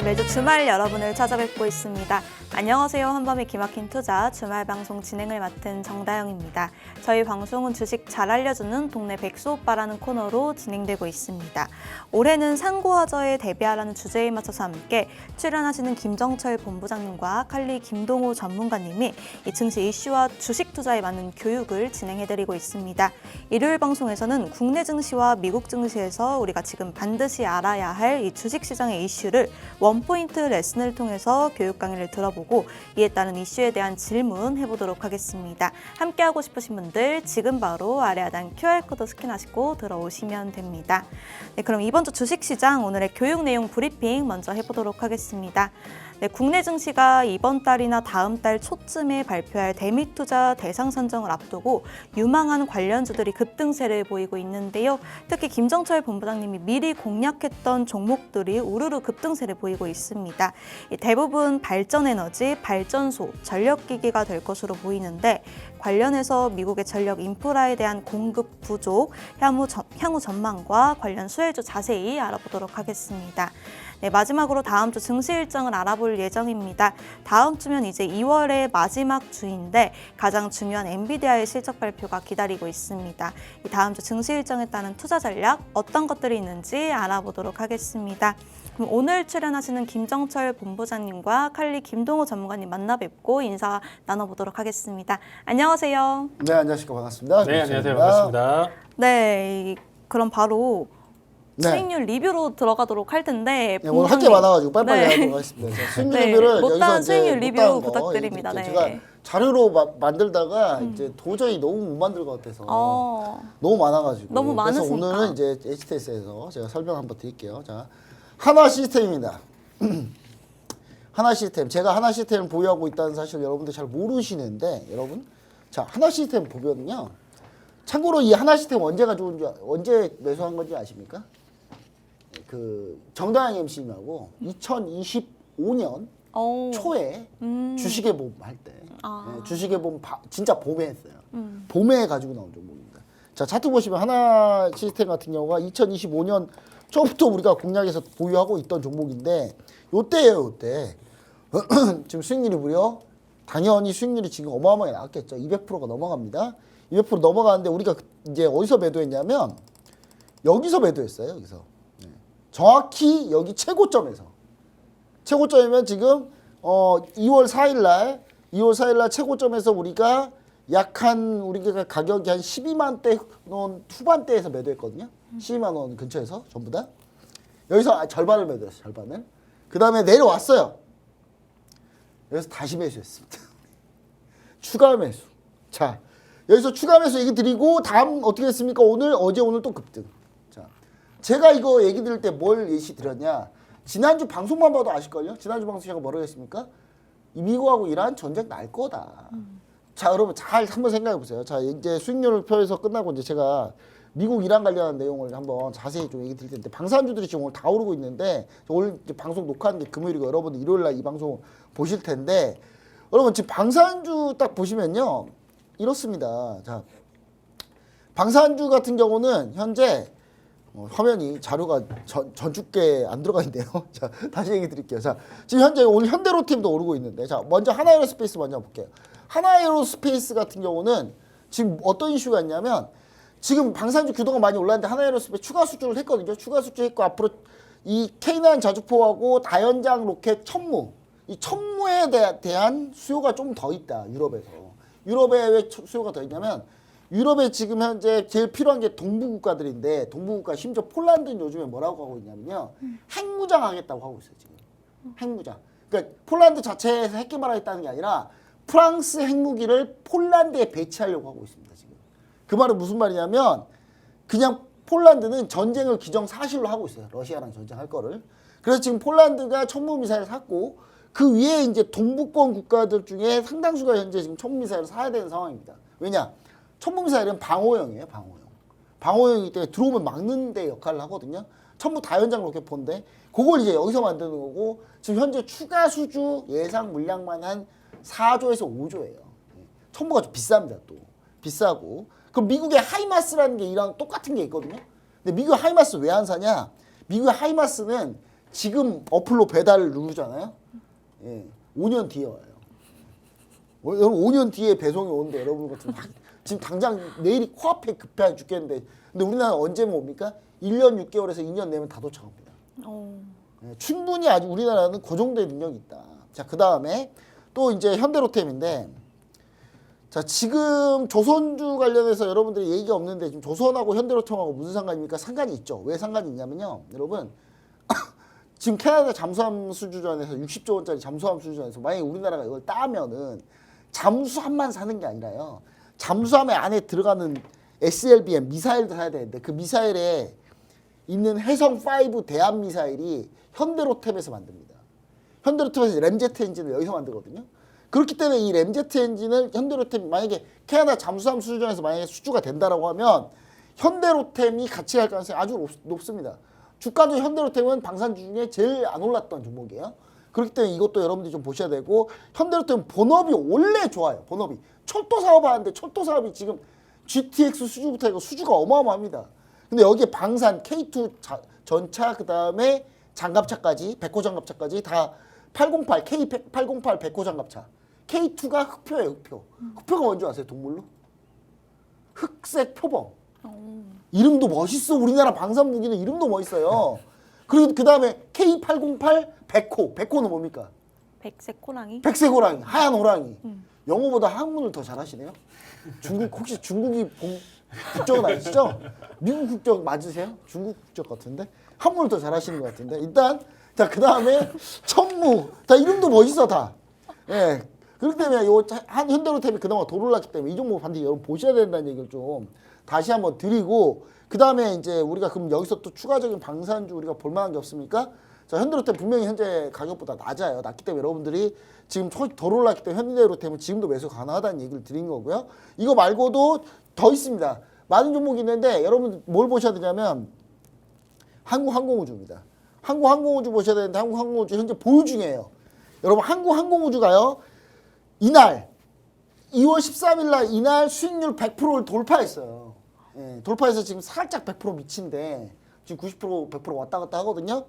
매주 주말 여러분을 찾아뵙고 있습니다. 안녕하세요. 한밤의 기막힌 투자 주말 방송 진행을 맡은 정다영입니다. 저희 방송은 주식 잘 알려주는 동네 백수 오빠라는 코너로 진행되고 있습니다. 올해는 상고하저에 대비하라는 주제에 맞춰서 함께 출연하시는 김정철 본부장님과 칼리 김동호 전문가님이 이 증시 이슈와 주식 투자에 맞는 교육을 진행해드리고 있습니다. 일요일 방송에서는 국내 증시와 미국 증시에서 우리가 지금 반드시 알아야 할 이 주식 시장의 이슈를 원포인트 레슨을 통해서 교육 강의를 들어보고 이에 따른 이슈에 대한 질문 해보도록 하겠습니다. 함께하고 싶으신 분들 지금 바로 아래 하단 QR코드 스캔하시고 들어오시면 됩니다. 네, 그럼 이번 주 주식시장 오늘의 교육 내용 브리핑 먼저 해보도록 하겠습니다. 네, 국내 증시가 이번 달이나 다음 달 초쯤에 발표할 대미투자 대상 선정을 앞두고 유망한 관련주들이 급등세를 보이고 있는데요. 특히 김정철 본부장님이 미리 공략했던 종목들이 우르르 급등세를 보이고 있습니다. 대부분 발전에너지, 발전소, 전력기기가 될 것으로 보이는데 관련해서 미국의 전력 인프라에 대한 공급 부족, 향후 전망과 관련 수혜주 자세히 알아보도록 하겠습니다. 네, 마지막으로 다음 주 증시 일정을 알아볼 예정입니다. 다음 주면 이제 2월의 마지막 주인데 가장 중요한 엔비디아의 실적 발표가 기다리고 있습니다. 이 다음 주 증시 일정에 따른 투자 전략 어떤 것들이 있는지 알아보도록 하겠습니다. 그럼 오늘 출연하시는 김정철 본부장님과 칼리 김동호 전문가님 만나 뵙고 인사 나눠보도록 하겠습니다. 안녕하세요. 네, 안녕하십니까. 반갑습니다. 네, 안녕하세요. 반갑습니다. 네, 그럼 바로 수익률 리뷰로 들어가도록 할 텐데 네, 오늘 할 게 많아가지고 빨리빨리 네. 하도록 하겠습니다. 수익률 리뷰를 못다한 여기서 수익률 이제 리뷰 못다한 부탁드립니다. 네. 제가 자료로 만들다가 이제 도저히 너무 못 만들 것 같아서 너무 많아가지고 너무 그래서 많으시니까. 오늘은 이제 HTS에서 제가 설명 한번 드릴게요. 자, 하나 시스템입니다. 하나 시스템, 제가 하나 시스템을 보유하고 있다는 사실 여러분들 잘 모르시는데 여러분, 자, 하나 시스템 보면요. 참고로 이 하나 시스템 언제 매수한 건지 아십니까? 그 정다영 MC님하고 2025년 초에 주식의 봄 할 때 주식의 봄 진짜 봄에 했어요. 봄에 가지고 나온 종목입니다. 자, 차트 보시면 하나 시스템 같은 경우가 2025년 초부터 우리가 공략해서 보유하고 있던 종목인데 요때예요, 요때. 지금 수익률이 무려 당연히 수익률이 지금 어마어마하게 나왔겠죠. 200%가 넘어갑니다. 200% 넘어가는데 우리가 이제 어디서 매도했냐면 여기서 매도했어요. 여기서. 정확히 여기 최고점에서. 최고점이면 지금 2월 4일 날 최고점에서 우리가 우리가 가격이 한 12만 대 후반대에서 매도했거든요. 12만 원 근처에서 전부 다. 여기서 절반을 매도했어요. 절반을. 그 다음에 내려왔어요. 여기서 다시 매수했습니다. 추가 매수. 자, 여기서 추가 매수 얘기 드리고 다음 어떻게 했습니까? 오늘 또 급등. 자, 제가 이거 얘기 드릴 때 뭘 예시 드렸냐? 지난주 방송만 봐도 아실걸요? 지난주 방송 제가 뭐라고 했습니까? 이 미국하고 이란 전쟁 날 거다. 자, 여러분 잘 한번 생각해 보세요. 자, 이제 수익률 표에서 끝나고 이제 제가 미국 이란 관련한 내용을 한번 자세히 좀 얘기 드릴 텐데 방산주들이 지금 오늘 다 오르고 있는데 오늘 이제 방송 녹화하는 게 금요일이고 여러분들 일요일 날 이 방송 보실 텐데 여러분 지금 방산주 딱 보시면요. 이렇습니다. 자, 방산주 같은 경우는 현재 화면이 자료가 전축계 안 들어가 있네요. 자, 다시 얘기 드릴게요. 자, 지금 현재 오늘 현대로템도 오르고 있는데, 자, 먼저 하나에어스페이스 먼저 볼게요. 하나에어스페이스 같은 경우는 지금 어떤 이슈가 있냐면, 지금 방산주 규도가 많이 올랐는데 하나에어스페이스 추가 수주를 했거든요. 추가 수주했고 앞으로 이 K9 자주포하고 다연장 로켓 천무, 이 천무에 대한 수요가 좀 더 있다. 유럽에서. 유럽에 왜 수요가 더 있냐면. 유럽에 지금 현재 제일 필요한 게 동부 국가들인데 동부 국가 심지어 폴란드는 요즘에 뭐라고 하고 있냐면요. 핵무장 하겠다고 하고 있어요. 지금. 핵무장. 그러니까 폴란드 자체에서 핵 개발하겠다는 게 아니라 프랑스 핵무기를 폴란드에 배치하려고 하고 있습니다. 지금. 그 말은 무슨 말이냐면 그냥 폴란드는 전쟁을 기정사실로 하고 있어요. 러시아랑 전쟁할 거를. 그래서 지금 폴란드가 천무미사일을 샀고 그 위에 이제 동부권 국가들 중에 상당수가 현재 지금 천무미사일을 사야 되는 상황입니다. 왜냐? 천무미사일은 방호형이에요. 방호형이기 때문에 들어오면 막는 데 역할을 하거든요. 천무 다연장 로켓포인데 그걸 이제 여기서 만드는 거고 지금 현재 추가 수주 예상 물량만 한 4조에서 5조예요. 천무가 좀 비쌉니다. 또 비싸고 그럼 미국의 하이마스라는 게 이랑 똑같은 게 있거든요. 근데 미국 하이마스 왜 안 사냐? 미국의 하이마스는 지금 어플로 배달을 누르잖아요. 예, 5년 뒤에 와요. 여러분 5년 뒤에 배송이 오는데 여러분 같은 지금 당장 내일이 코앞에 급해 죽겠는데 근데 우리나라 언제 옵니까? 1년 6개월에서 2년 내면 다 도착합니다. 예, 충분히 아직 우리나라는 그 정도의 능력이 있다. 자, 그 다음에 또 이제 현대로템인데 자, 지금 조선주 관련해서 여러분들이 얘기가 없는데 지금 조선하고 현대로템하고 무슨 상관입니까? 상관이 있죠. 왜 상관이 있냐면요. 여러분 지금 캐나다 잠수함 수주전에서 60조 원짜리 잠수함 수주전에서 만약에 우리나라가 이걸 따면은 잠수함만 사는 게 아니라요. 잠수함에 안에 들어가는 SLBM 미사일도 사야 되는데 그 미사일에 있는 해성5 대함 미사일이 현대로템에서 만듭니다. 현대로템에서 램제트 엔진을 여기서 만들거든요. 그렇기 때문에 이 램제트 엔진을 현대로템 만약에 캐나다 잠수함 수주전에서 만약에 수주가 된다라고 하면 현대로템이 같이 갈 가능성이 아주 높습니다. 주가도 현대로템은 방산주 중에 제일 안 올랐던 종목이에요. 그렇기 때문에 이것도 여러분들이 좀 보셔야 되고 현대로템 본업이 원래 좋아요. 본업이 철도 사업 하는데 철도 사업이 지금 GTX 수주부터 해서 수주가 어마어마합니다. 근데 여기에 방산 K2 전차 그다음에 장갑차까지 백호 장갑차까지 다 808 K808 백호 장갑차 K2가 흑표예요. 흑표가 뭔지 아세요? 동물로? 흑색 표범. 이름도 멋있어. 우리나라 방산 무기는 이름도 멋있어요. 그리고 그 다음에 K808 백호. 백호는 뭡니까? 백색 호랑이. 백색 호랑이, 하얀 호랑이. 영어보다 한국문을 더 잘하시네요. 혹시 중국이 국적은 아니시죠? 미국 국적 맞으세요? 중국 국적 같은데? 한국을 더 잘하시는 것 같은데? 일단 자, 그 다음에 천무. 다 이름도 멋있어 다. 예. 그렇기 때문에 현대로템이 그나마 덜 올랐기 때문에 이 종목 반드시 여러분 보셔야 된다는 얘기를 좀 다시 한번 드리고 그 다음에 이제 우리가 그럼 여기서 또 추가적인 방산주 우리가 볼만한 게 없습니까? 자, 현대로템 분명히 현재 가격보다 낮아요. 낮기 때문에 여러분들이 지금 덜 올랐기 때문에 현대로템은 지금도 매수 가능하다는 얘기를 드린 거고요. 이거 말고도 더 있습니다. 많은 종목이 있는데 여러분 뭘 보셔야 되냐면 한국항공우주입니다. 한국항공우주 보셔야 되는데 한국항공우주 현재 보유 중이에요. 여러분 한국항공우주가요. 이날 2월 13일 날 이날 수익률 100%를 돌파했어요. 예, 돌파해서 지금 살짝 100% 미친데 지금 90% 100% 왔다 갔다 하거든요.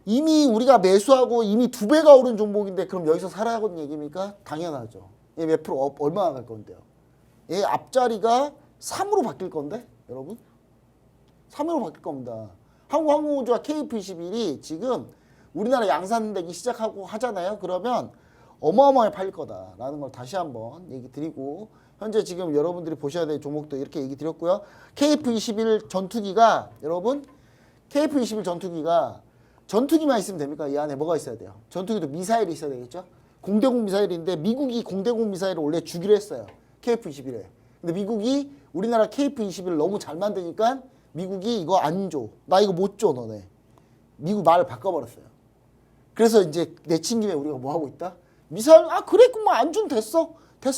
이미 우리가 매수하고 이미 2배가 오른 종목인데 그럼 여기서 살아야 하는 얘기입니까? 당연하죠. 얘 몇 프로 얼마나 갈 건데요? 얘 앞자리가 3으로 바뀔 건데 여러분 3으로 바뀔 겁니다. 한국항공우주와 KF21이 지금 우리나라 양산되기 시작하고 하잖아요. 그러면 어마어마하게 팔릴 거다라는 걸 다시 한번 얘기 드리고 현재 지금 여러분들이 보셔야 될 종목도 이렇게 얘기 드렸고요. KF21 전투기가 여러분 KF21 전투기가 전투기만 있으면 됩니까? 이 안에 뭐가 있어야 돼요? 전투기도 미사일이 있어야 되겠죠? 공대공 미사일인데 미국이 공대공 미사일을 원래 주기로 했어요. KF21에. 근데 미국이 우리나라 KF21을 너무 잘 만드니까 미국이 이거 안 줘. 나 이거 못 줘 너네. 미국 말을 바꿔버렸어요. 그래서 이제 내친 김에 우리가 뭐 하고 있다? 미사일 그랬구만 안 준 됐어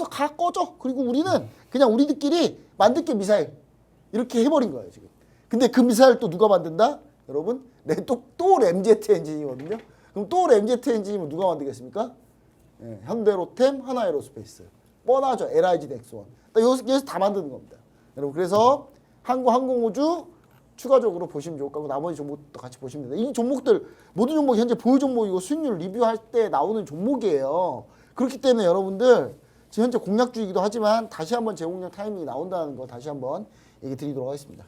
가 꺼져. 그리고 우리는 그냥 우리들끼리 만들게 미사일 이렇게 해버린 거예요 지금. 근데 그 미사일 또 누가 만든다? 여러분 또 램제트 엔진이거든요. 그럼 또 램제트 엔진이면 누가 만들겠습니까? 예, 현대로템, 하나에로스페이스. 뻔하죠. LIG 넥스원. 여기서 다 만드는 겁니다. 여러분 그래서 한국항공우주 추가적으로 보시면 좋을 거고 나머지 종목도 같이 보시면 됩니다. 이 종목들 모든 종목이 현재 보유 종목이고 수익률 리뷰할 때 나오는 종목이에요. 그렇기 때문에 여러분들 지금 현재 공략주이기도 하지만 다시 한번 재공략 타이밍이 나온다는 거 다시 한번 얘기 드리도록 하겠습니다.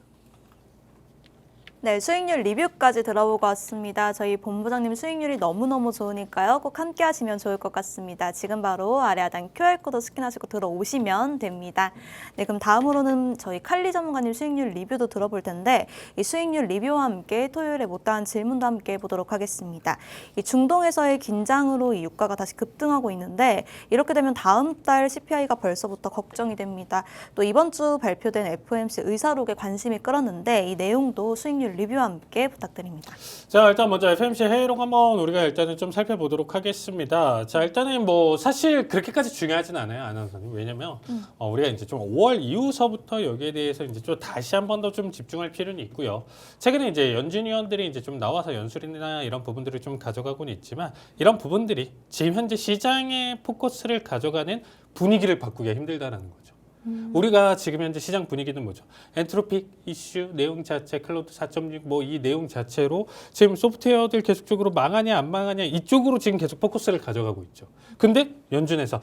네, 수익률 리뷰까지 들어보고 왔습니다. 저희 본부장님 수익률이 너무너무 좋으니까요. 꼭 함께 하시면 좋을 것 같습니다. 지금 바로 아래 하단 QR코드 스캔하시고 들어오시면 됩니다. 네, 그럼 다음으로는 저희 칼리 전문가님 수익률 리뷰도 들어볼 텐데 이 수익률 리뷰와 함께 토요일에 못다한 질문도 함께 해보도록 하겠습니다. 이 중동에서의 긴장으로 이 유가가 다시 급등하고 있는데 이렇게 되면 다음 달 CPI가 벌써부터 걱정이 됩니다. 또 이번 주 발표된 FOMC 의사록에 관심이 끌었는데 이 내용도 수익률 리뷰와 함께 부탁드립니다. 자, 일단 먼저 FMC 회의록 한번 우리가 일단은 좀 살펴보도록 하겠습니다. 자, 일단은 뭐 사실 그렇게까지 중요하진 않아요, 아나운서님. 왜냐면 우리가 이제 좀 5월 이후서부터 여기에 대해서 이제 좀 다시 한 번 더 좀 집중할 필요는 있고요. 최근에 이제 연준 위원들이 이제 좀 나와서 연설이나 이런 부분들을 좀 가져가고는 있지만 이런 부분들이 지금 현재 시장의 포커스를 가져가는 분위기를 바꾸기가 힘들다라는 거죠. 우리가 지금 현재 시장 분위기는 뭐죠? 엔트로픽 이슈 내용 자체, 클라우드 4.6 뭐 이 내용 자체로 지금 소프트웨어들 계속적으로 망하냐 안 망하냐 이쪽으로 지금 계속 포커스를 가져가고 있죠. 근데 연준에서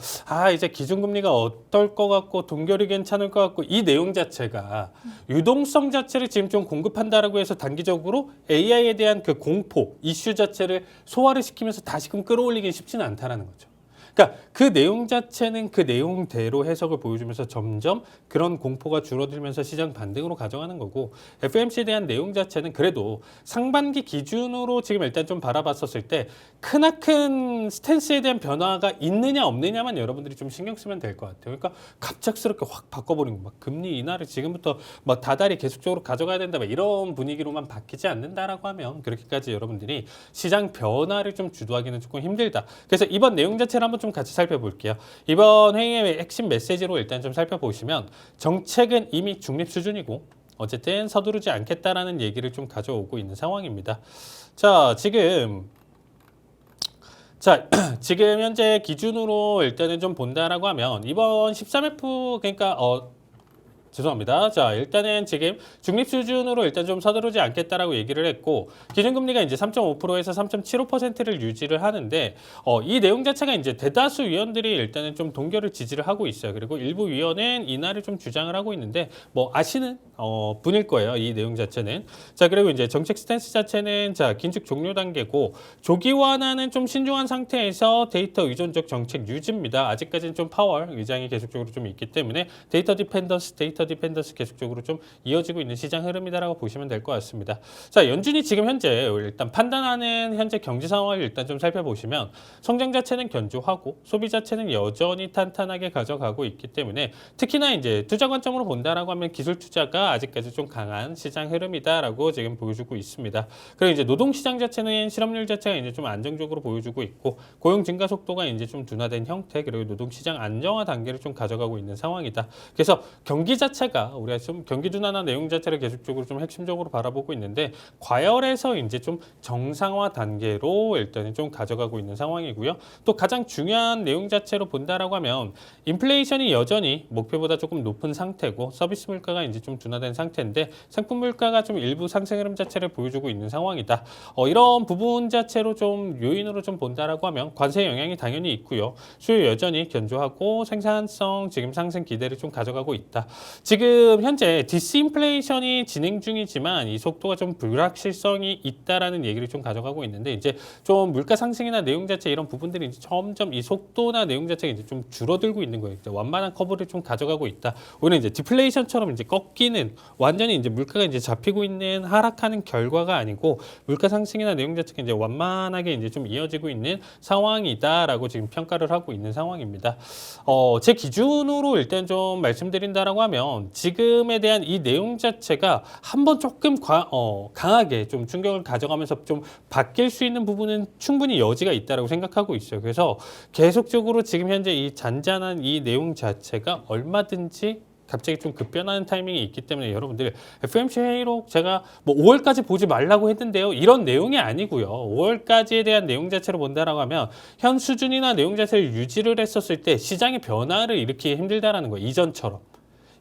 이제 기준금리가 어떨 것 같고 동결이 괜찮을 것 같고 이 내용 자체가 유동성 자체를 지금 좀 공급한다라고 해서 단기적으로 AI에 대한 그 공포 이슈 자체를 소화를 시키면서 다시금 끌어올리긴 쉽지는 않다라는 거죠. 그러니까 그 내용 자체는 그 내용대로 해석을 보여주면서 점점 그런 공포가 줄어들면서 시장 반등으로 가져가는 거고 FOMC에 대한 내용 자체는 그래도 상반기 기준으로 지금 일단 좀 바라봤었을 때 크나큰 스탠스에 대한 변화가 있느냐 없느냐만 여러분들이 좀 신경 쓰면 될 것 같아요. 그러니까 갑작스럽게 확 바꿔버리는 거, 막 금리 인하를 지금부터 막 다달이 계속적으로 가져가야 된다, 막 이런 분위기로만 바뀌지 않는다라고 하면 그렇게까지 여러분들이 시장 변화를 좀 주도하기는 조금 힘들다. 그래서 이번 내용 자체를 한번 좀 같이 살펴볼게요. 이번 회의의 핵심 메시지로 일단 좀 살펴보시면 정책은 이미 중립 수준이고 어쨌든 서두르지 않겠다라는 얘기를 좀 가져오고 있는 상황입니다. 지금 현재 기준으로 일단은 좀 본다라고 하면 이번 13F 그러니까 죄송합니다. 일단은 지금 중립 수준으로 일단 좀 서두르지 않겠다라고 얘기를 했고 기준금리가 이제 3.5%에서 3.75%를 유지를 하는데 이 내용 자체가 이제 대다수 위원들이 일단은 좀 동결을 지지를 하고 있어요. 그리고 일부 위원은 인하를 좀 주장을 하고 있는데 뭐 아시는 분일 거예요. 이 내용 자체는. 그리고 이제 정책 스탠스 자체는 긴축 종료 단계고 조기 완화는 좀 신중한 상태에서 데이터 의존적 정책 유지입니다. 아직까지는 좀 파월 의장이 계속적으로 좀 있기 때문에 데이터 디펜던스 계속적으로 좀 이어지고 있는 시장 흐름이다라고 보시면 될 것 같습니다. 연준이 지금 현재 일단 판단하는 현재 경제 상황을 일단 좀 살펴보시면 성장 자체는 견조하고 소비 자체는 여전히 탄탄하게 가져가고 있기 때문에 특히나 이제 투자 관점으로 본다라고 하면 기술 투자가 아직까지 좀 강한 시장 흐름이다라고 지금 보여주고 있습니다. 그리고 이제 노동 시장 자체는 실업률 자체가 이제 좀 안정적으로 보여주고 있고 고용 증가 속도가 이제 좀 둔화된 형태 그리고 노동 시장 안정화 단계를 좀 가져가고 있는 상황이다. 그래서 경기 자체가 우리가 좀 경기 둔화나 내용 자체를 계속적으로 좀 핵심적으로 바라보고 있는데 과열에서 이제 좀 정상화 단계로 일단은 좀 가져가고 있는 상황이고요. 또 가장 중요한 내용 자체로 본다라고 하면 인플레이션이 여전히 목표보다 조금 높은 상태고 서비스 물가가 이제 좀 둔화된 상태인데 상품 물가가 좀 일부 상승 흐름 자체를 보여주고 있는 상황이다. 이런 부분 자체로 좀 요인으로 좀 본다라고 하면 관세 영향이 당연히 있고요. 수요 여전히 견조하고 생산성 지금 상승 기대를 좀 가져가고 있다. 지금 현재 디스인플레이션이 진행 중이지만 이 속도가 좀 불확실성이 있다라는 얘기를 좀 가져가고 있는데 이제 좀 물가 상승이나 내용 자체 이런 부분들이 이제 점점 이 속도나 내용 자체가 이제 좀 줄어들고 있는 거예요. 이제 완만한 커브를 좀 가져가고 있다. 오히려 이제 디플레이션처럼 이제 꺾이는 완전히 이제 물가가 이제 잡히고 있는 하락하는 결과가 아니고 물가 상승이나 내용 자체가 이제 완만하게 이제 좀 이어지고 있는 상황이다라고 지금 평가를 하고 있는 상황입니다. 제 기준으로 일단 좀 말씀드린다라고 하면 지금에 대한 이 내용 자체가 한번 조금 강하게 좀 충격을 가져가면서 좀 바뀔 수 있는 부분은 충분히 여지가 있다라고 생각하고 있어요. 그래서 계속적으로 지금 현재 이 잔잔한 이 내용 자체가 얼마든지 갑자기 좀 급변하는 타이밍이 있기 때문에 여러분들 FOMC 회의록 제가 뭐 5월까지 보지 말라고 했는데요. 이런 내용이 아니고요. 5월까지에 대한 내용 자체로 본다라고 하면 현 수준이나 내용 자체를 유지를 했었을 때 시장의 변화를 일으키기 힘들다라는 거예요. 이전처럼.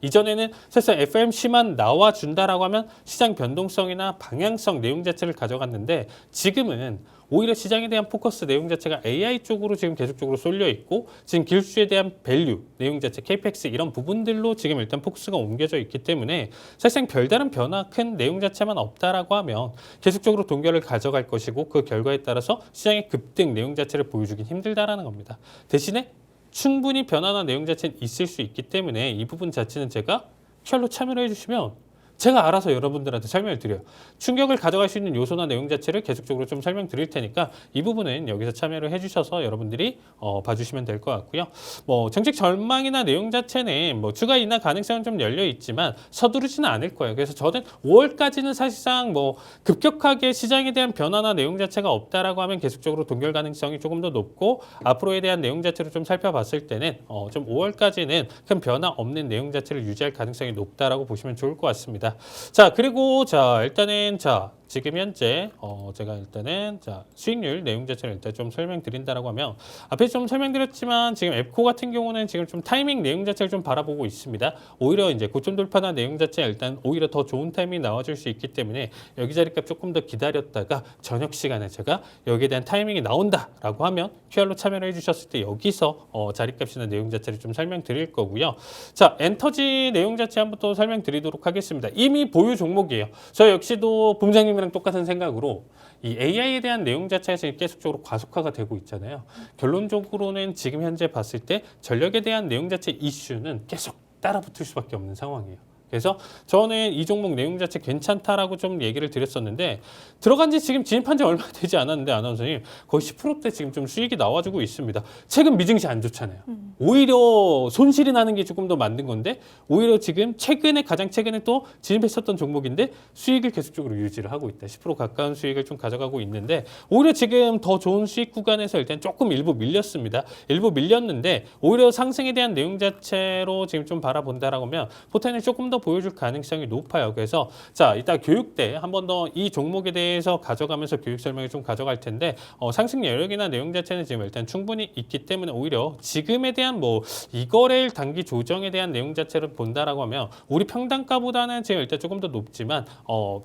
이전에는 사실 FOMC만 나와준다라고 하면 시장 변동성이나 방향성 내용 자체를 가져갔는데 지금은 오히려 시장에 대한 포커스 내용 자체가 AI 쪽으로 지금 계속적으로 쏠려 있고 지금 기술주에 대한 밸류 내용 자체, KPX 이런 부분들로 지금 일단 포커스가 옮겨져 있기 때문에 사실상 별다른 변화 큰 내용 자체만 없다라고 하면 계속적으로 동결을 가져갈 것이고 그 결과에 따라서 시장의 급등 내용 자체를 보여주긴 힘들다라는 겁니다. 대신에 충분히 변화나 내용 자체는 있을 수 있기 때문에 이 부분 자체는 제가 QR로 참여를 해주시면 제가 알아서 여러분들한테 설명을 드려요. 충격을 가져갈 수 있는 요소나 내용 자체를 계속적으로 좀 설명드릴 테니까 이 부분은 여기서 참여를 해주셔서 여러분들이 봐주시면 될 것 같고요. 뭐 정책 전망이나 내용 자체는 뭐 추가 인하 가능성은 좀 열려 있지만 서두르지는 않을 거예요. 그래서 저는 5월까지는 사실상 뭐 급격하게 시장에 대한 변화나 내용 자체가 없다라고 하면 계속적으로 동결 가능성이 조금 더 높고 앞으로에 대한 내용 자체를 좀 살펴봤을 때는 좀 5월까지는 큰 변화 없는 내용 자체를 유지할 가능성이 높다라고 보시면 좋을 것 같습니다. 그리고 일단은 지금 현재 제가 일단은 자 수익률 내용 자체를 일단 좀 설명드린다라고 하면 앞에 좀 설명드렸지만 지금 앱코 같은 경우는 지금 좀 타이밍 내용 자체를 좀 바라보고 있습니다. 오히려 이제 고점 돌파나 내용 자체가 일단 오히려 더 좋은 타이밍이 나와줄 수 있기 때문에 여기 자리값 조금 더 기다렸다가 저녁 시간에 제가 여기에 대한 타이밍이 나온다라고 하면 QR로 참여를 해주셨을 때 여기서 자리값이나 내용 자체를 좀 설명드릴 거고요. 자, 엔터지 내용 자체 한번 또 설명드리도록 하겠습니다. 이미 보유 종목이에요. 저 역시도 본부장님이랑 똑같은 생각으로 이 AI에 대한 내용 자체에서 계속적으로 과속화가 되고 있잖아요. 결론적으로는 지금 현재 봤을 때 전력에 대한 내용 자체 이슈는 계속 따라붙을 수밖에 없는 상황이에요. 그래서 저는 이 종목 내용 자체 괜찮다라고 좀 얘기를 드렸었는데 들어간 지 지금 진입한 지 얼마 되지 않았는데 아나운서님 거의 10%대 지금 좀 수익이 나와주고 있습니다. 최근 미증시 안 좋잖아요. 오히려 손실이 나는 게 조금 더 만든 건데 오히려 지금 가장 최근에 또 진입했었던 종목인데 수익을 계속적으로 유지를 하고 있다. 10% 가까운 수익을 좀 가져가고 있는데 오히려 지금 더 좋은 수익 구간에서 일단 조금 일부 밀렸습니다. 일부 밀렸는데 오히려 상승에 대한 내용 자체로 지금 좀 바라본다라고 하면 포텐을 조금 더 보여줄 가능성이 높아요. 그래서 자 이따 교육 때 한 번 더 이 종목에 대해서 가져가면서 교육 설명을 좀 가져갈 텐데 상승 여력이나 내용 자체는 지금 일단 충분히 있기 때문에 오히려 지금에 대한 뭐 이거래일 단기 조정에 대한 내용 자체를 본다라고 하면 우리 평단가보다는 지금 일단 조금 더 높지만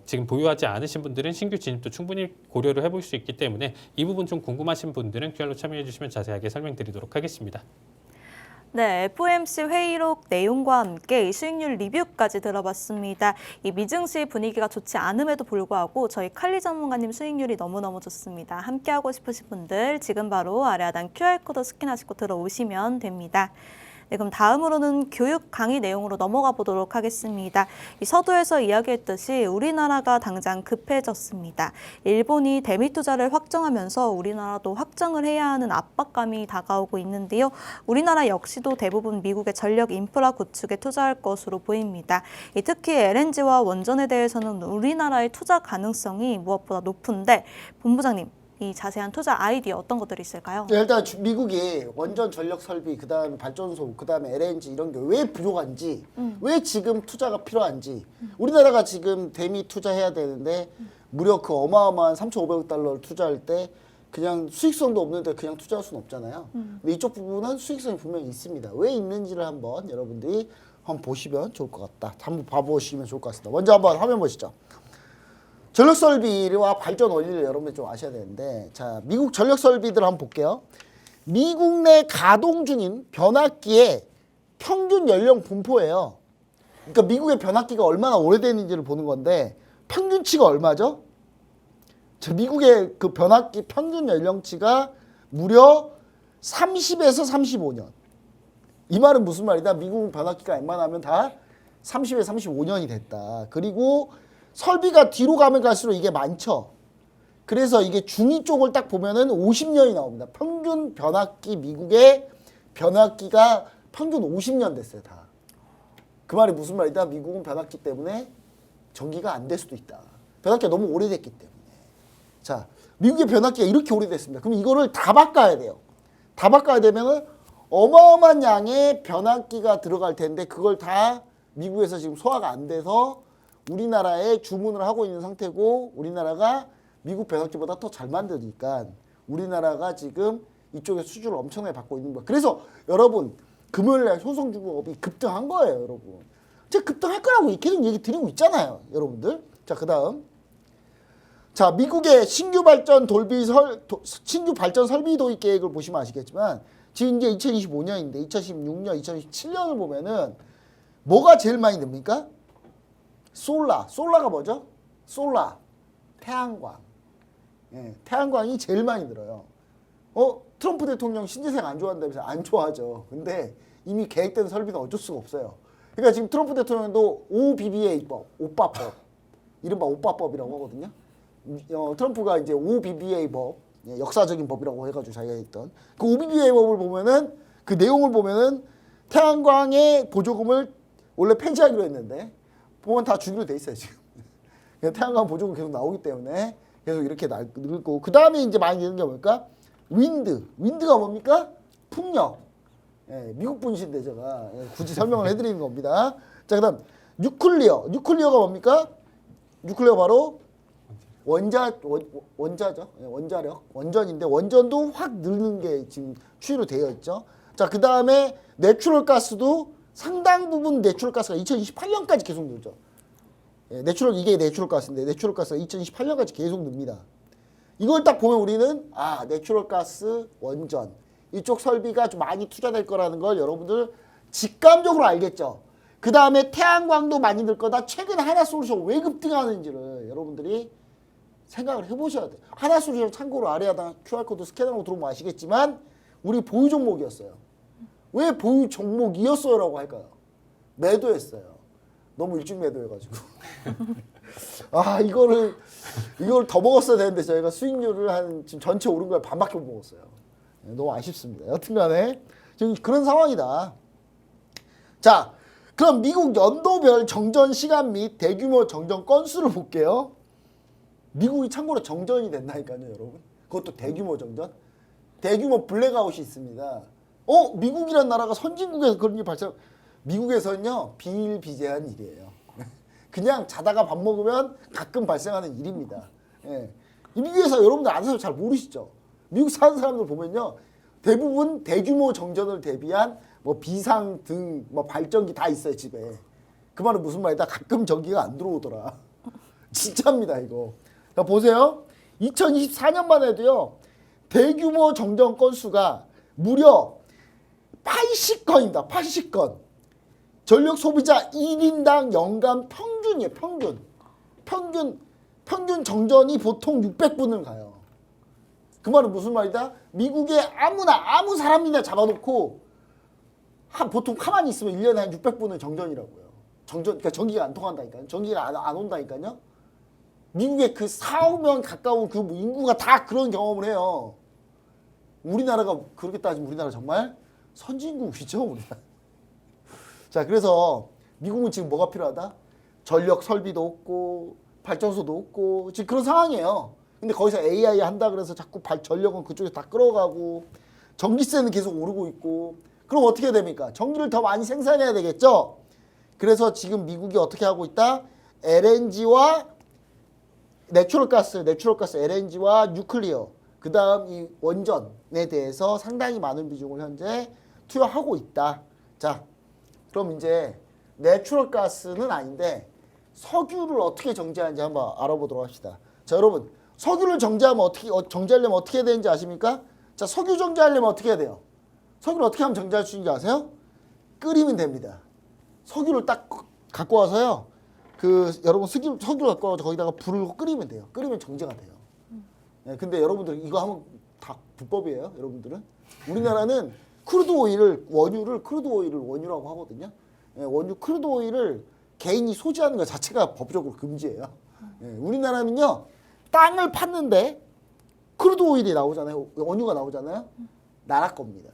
지금 보유하지 않으신 분들은 신규 진입도 충분히 고려를 해볼 수 있기 때문에 이 부분 좀 궁금하신 분들은 QR로 참여해 주시면 자세하게 설명드리도록 하겠습니다. 네, FOMC 회의록 내용과 함께 이 수익률 리뷰까지 들어봤습니다. 이 미증시 분위기가 좋지 않음에도 불구하고 저희 칼리 전문가님 수익률이 너무너무 좋습니다. 함께하고 싶으신 분들 지금 바로 아래 하단 QR코드 스캔하시고 들어오시면 됩니다. 네, 그럼 다음으로는 교육 강의 내용으로 넘어가 보도록 하겠습니다. 이 서두에서 이야기했듯이 우리나라가 당장 급해졌습니다. 일본이 대미 투자를 확정하면서 우리나라도 확정을 해야 하는 압박감이 다가오고 있는데요. 우리나라 역시도 대부분 미국의 전력 인프라 구축에 투자할 것으로 보입니다. 특히 LNG와 원전에 대해서는 우리나라의 투자 가능성이 무엇보다 높은데 본부장님, 이 자세한 투자 아이디어 어떤 것들이 있을까요? 네, 일단 미국이 원전 전력 설비, 그다음에 발전소, 그다음에 LNG 이런 게 왜 부족한지, 왜 지금 투자가 필요한지, 우리나라가 지금 대미 투자해야 되는데 무려 그 어마어마한 3,500억 달러를 투자할 때 그냥 수익성도 없는데 그냥 투자할 수는 없잖아요. 근데 이쪽 부분은 수익성이 분명히 있습니다. 왜 있는지를 한번 여러분들이 한번 보시면 좋을 것 같다. 한번 봐보시면 좋을 것 같습니다. 먼저 한번 화면 보시죠. 전력 설비와 발전 원리를 여러분들 좀 아셔야 되는데, 자, 미국 전력 설비들 한번 볼게요. 미국 내 가동 중인 변압기의 평균 연령 분포예요. 그러니까 미국의 변압기가 얼마나 오래됐는지를 보는 건데 평균치가 얼마죠? 자, 미국의 그 변압기 평균 연령치가 무려 30에서 35년. 이 말은 무슨 말이다? 미국 변압기가 웬만하면 다 30에서 35년이 됐다. 그리고 설비가 뒤로 가면 갈수록 이게 많죠. 그래서 이게 중위 쪽을 딱 보면은 50년이 나옵니다. 평균 변압기, 미국의 변압기가 평균 50년 됐어요, 다. 그 말이 무슨 말이다? 미국은 변압기 때문에 전기가 안 될 수도 있다. 변압기가 너무 오래됐기 때문에. 자, 미국의 변압기가 이렇게 오래됐습니다. 그럼 이거를 다 바꿔야 돼요. 다 바꿔야 되면은 어마어마한 양의 변압기가 들어갈 텐데 그걸 다 미국에서 지금 소화가 안 돼서 우리나라에 주문을 하고 있는 상태고, 우리나라가 미국 변압기보다 더 잘 만드니까 우리나라가 지금 이쪽에 수주를 엄청나게 받고 있는 거예요. 그래서 여러분 금요일날 효성중공업이 급등한 거예요, 여러분. 제가 급등할 거라고 계속 얘기 드리고 있잖아요, 여러분들. 자, 그다음, 자, 미국의 신규 발전 설비 도입 계획을 보시면 아시겠지만 지금 이제 2025년인데 2016년, 2017년을 보면은 뭐가 제일 많이 듭니까? 솔라가 뭐죠? 태양광. 예, 태양광이 제일 많이 들어요. 트럼프 대통령 신재생 안 좋아한다면서 안 좋아하죠. 근데 이미 계획된 설비는 어쩔 수가 없어요. 그러니까 지금 트럼프 대통령도 OBBA법, 오빠법, 이른바 오빠법이라고 하거든요. 트럼프가 이제 OBBA법, 역사적인 법이라고 해가지고 자기가 했던 그 OBBA법을 보면은 그 내용을 보면은 태양광의 보조금을 원래 폐지하기로 했는데 보면 다 주기로 돼 있어요, 지금. 태양광 보조금 계속 나오기 때문에 계속 이렇게 늘고, 그 다음에 이제 많이 되는 게 뭘까? 윈드가 뭡니까? 풍력. 예, 미국 분신데 제가 굳이 설명을 해드리는 겁니다. 자, 그 다음 뉴클리어가 뭡니까? 뉴클리어 바로 원자죠. 원자력, 원전인데 원전도 확 늘는 게 지금 추이로 되어 있죠. 자, 그 다음에 내추럴 가스도 상당 부분 내추럴 가스가 2028년까지 계속 늘죠. 이게 내추럴 가스인데 내추럴 가스가 2028년까지 계속 늡니다. 이걸 딱 보면 우리는 내추럴 가스, 원전 이쪽 설비가 좀 많이 투자될 거라는 걸 여러분들 직감적으로 알겠죠. 그 다음에 태양광도 많이 늘 거다. 최근에 하나솔루션 왜 급등하는지를 여러분들이 생각을 해보셔야 돼요. 하나솔루션 참고로 아래에다 QR코드 스캐너로 들어오면 아시겠지만 우리 보유 종목이었어요. 왜 보유 종목이었어요? 라고 할까요? 매도했어요. 너무 일찍 매도해가지고. 이걸 더 먹었어야 되는데 저희가 수익률을 지금 전체 오른 거에 반밖에 못 먹었어요. 너무 아쉽습니다. 여튼간에 지금 그런 상황이다. 자, 그럼 미국 연도별 정전 시간 및 대규모 정전 건수를 볼게요. 미국이 참고로 정전이 된다니까요, 여러분. 그것도 대규모 정전. 대규모 블랙아웃이 있습니다. 미국이란 나라가 선진국에서 그런 일이 미국에서는요, 비일비재한 일이에요. 그냥 자다가 밥 먹으면 가끔 발생하는 일입니다. 예. 미국에서 여러분들 아는 사람 잘 모르시죠? 미국 사는 사람들 보면요, 대부분 대규모 정전을 대비한 뭐 비상 등, 뭐 발전기 다 있어요, 집에. 그 말은 무슨 말이다? 가끔 전기가 안 들어오더라. 진짜입니다, 이거. 자, 보세요. 2024년만 해도요, 대규모 정전 건수가 무려 80건입니다. 80건. 전력 소비자 1인당 연간 평균이에요. 평균 정전이 보통 600분을 가요. 그 말은 무슨 말이다? 미국에 아무 사람이나 잡아놓고 보통 가만히 있으면 1년에 한 600분은 정전이라고요. 그러니까 전기가 안 통한다니까요. 전기가 안 온다니까요. 미국의 그 4억 명 가까운 그 인구가 다 그런 경험을 해요. 우리나라가 그렇게 따지면 우리나라 정말 선진국이죠, 우리나라. 자, 그래서 미국은 지금 뭐가 필요하다? 전력 설비도 없고 발전소도 없고 지금 그런 상황이에요. 근데 거기서 AI 한다 그래서 자꾸 전력은 그쪽에 다 끌어가고 전기세는 계속 오르고 있고 그럼 어떻게 됩니까? 전기를 더 많이 생산해야 되겠죠? 그래서 지금 미국이 어떻게 하고 있다? LNG와 내추럴 가스 LNG와 뉴클리어 그 다음 이 원전에 대해서 상당히 많은 비중을 현재 투여하고 있다. 자, 그럼 이제 내추럴 가스는 아닌데 석유를 어떻게 정제하는지 한번 알아보도록 합시다. 자, 여러분 석유를 정제하려면 어떻게 해야 되는지 아십니까? 자, 석유 정제하려면 어떻게 해야 돼요? 석유를 어떻게 하면 정제할 수 있는지 아세요? 끓이면 됩니다. 석유를 딱 갖고 와서요. 여러분 석유를 갖고 와서 거기다가 불을 끓이면 돼요. 끓이면 정제가 돼요. 네, 근데 여러분들 이거 하면 다 불법이에요. 여러분들은 우리나라는 원유를 크루드 오일을 원유라고 하거든요. 네, 원유 크루드 오일을 개인이 소지하는 것 자체가 법적으로 금지예요. 네, 우리나라는요 땅을 팠는데 크루드 오일이 나오잖아요. 원유가 나오잖아요. 나라 겁니다.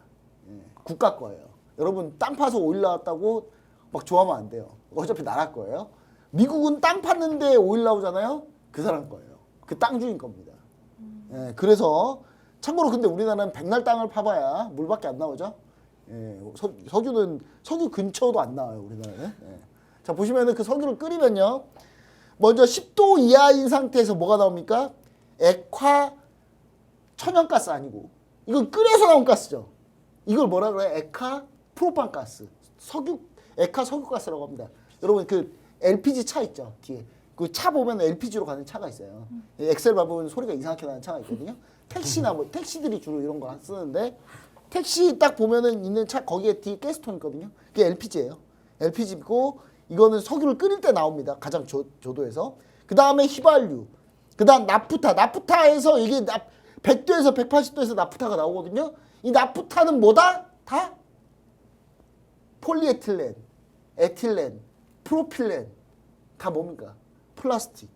네, 국가 거예요. 여러분 땅 파서 오일 나왔다고 막 좋아하면 안 돼요. 어차피 나라 거예요. 미국은 땅 팠는데 오일 나오잖아요. 그 사람 거예요. 그 땅 주인 겁니다. 예, 그래서 참고로 근데 우리나라는 백날 땅을 파봐야 물밖에 안 나오죠. 예, 석유 근처도 안 나와요. 우리나라는. 예. 자, 보시면은 그 석유를 끓이면요. 먼저 10도 이하인 상태에서 뭐가 나옵니까? 액화 천연가스 아니고 이건 끓여서 나온 가스죠. 이걸 뭐라 그래요? 액화 프로판가스. 액화 석유가스라고 합니다. 여러분 그 LPG 차 있죠, 뒤에. 그 차 보면 LPG로 가는 차가 있어요. 엑셀 밟으면 소리가 이상하게 나는 차가 있거든요. 택시나 택시들이 주로 이런 거 쓰는데 택시 딱 보면은 있는 차 거기에 뒤에 가스통 있거든요. 그게 LPG예요. LPG고 이거는 석유를 끓일 때 나옵니다. 가장 조도에서. 그 다음에 휘발유. 그 다음 나프타에서 이게 100도에서 180도에서 나프타가 나오거든요. 이 나프타는 뭐다? 다 폴리에틸렌, 에틸렌, 프로필렌 다 뭡니까? 플라스틱.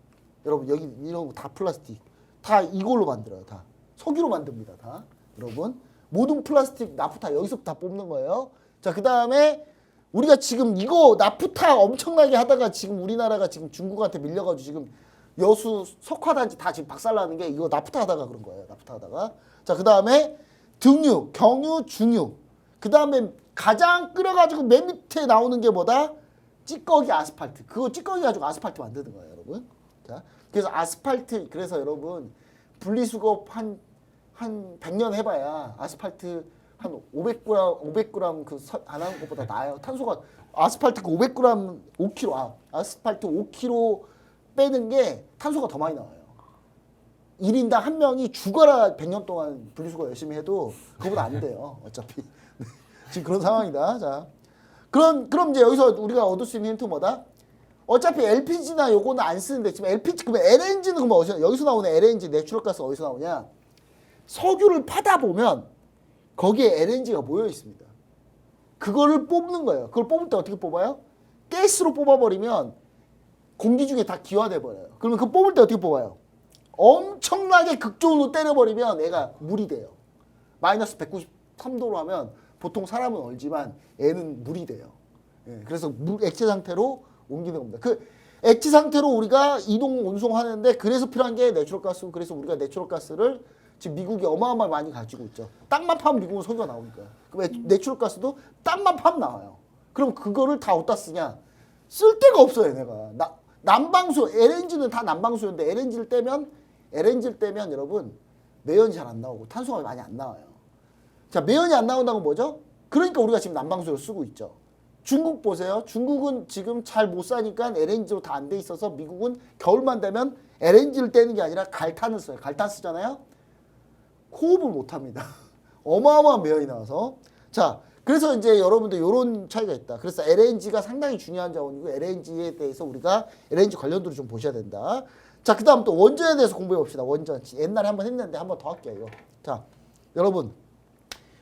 여러분 여기 이런 거 다 플라스틱. 다 이걸로 만들어요. 다 석유로 만듭니다. 다 여러분 모든 플라스틱 나프타 여기서 다 뽑는 거예요. 자, 그 다음에 우리가 지금 이거 나프타 엄청나게 하다가 지금 우리나라가 지금 중국한테 밀려가지고 지금 여수 석화단지 다 지금 박살나는 게 이거 나프타 하다가 그런 거예요. 나프타 하다가. 자, 그 다음에 등유, 경유, 중유. 그 다음에 가장 끓여가지고 맨 밑에 나오는 게 뭐다? 찌꺼기 아스팔트. 그거 찌꺼기 가지고 아스팔트 만드는 거예요, 여러분. 자, 그래서 아스팔트 그래서 여러분 분리수거 한 100년 해봐야 아스팔트 한 500g 안 하는 것보다 나아요. 탄소가 아스팔트 500g 5kg 아스팔트 5kg 빼는 게 탄소가 더 많이 나와요. 1인당 한 명이 죽어라 100년 동안 분리수거 열심히 해도 그거보다 안 돼요. 어차피 지금 그런 상황이다. 자, 그럼 이제 여기서 우리가 얻을 수 있는 힌트 뭐다? 어차피 LPG나 요거는 안 쓰는데 지금 LPG 그러면 LNG는 그러면 어디서 여기서 나오는 LNG 내추럴 가스 어디서 나오냐? 석유를 파다 보면 거기에 LNG가 모여 있습니다. 그거를 뽑는 거예요. 그걸 뽑을 때 어떻게 뽑아요? 가스로 뽑아버리면 공기 중에 다 기화돼 버려요. 그러면 그거 뽑을 때 어떻게 뽑아요? 엄청나게 극저온으로 때려버리면 애가 물이 돼요. 마이너스 193도로 하면 보통 사람은 얼지만 애는 물이 돼요. 예, 그래서 액체 상태로 옮기는 겁니다. 그 액체 상태로 우리가 이동 운송하는데 그래서 필요한 게 내추럴 가스고 그래서 우리가 내추럴 가스를 지금 미국이 어마어마하게 많이 가지고 있죠. 땅만 파면 미국은 석유가 나오니까. 그럼 내추럴 가스도 땅만 파면 나와요. 그럼 그거를 다 어디다 쓰냐? 쓸 데가 없어요, 얘네가. 난방수, LNG는 다 난방수인데 LNG를 떼면 여러분 매연이 잘 안 나오고 탄소가 많이 안 나와요. 자, 매연이 안 나온다는 건 뭐죠? 그러니까 우리가 지금 난방수를 쓰고 있죠. 중국 보세요. 중국은 지금 잘 못 사니까 LNG로 다 안 돼 있어서 미국은 겨울만 되면 LNG를 떼는 게 아니라 갈탄을 써요. 갈탄 쓰잖아요. 호흡을 못 합니다. 어마어마한 매연이 나와서. 자, 그래서 이제 여러분들 이런 차이가 있다. 그래서 LNG가 상당히 중요한 자원이고 LNG에 대해서 우리가 LNG 관련도를 좀 보셔야 된다. 자, 그 다음 또 원전에 대해서 공부해 봅시다. 원전. 옛날에 한번 했는데 한번 더 할게요. 이거. 자, 여러분.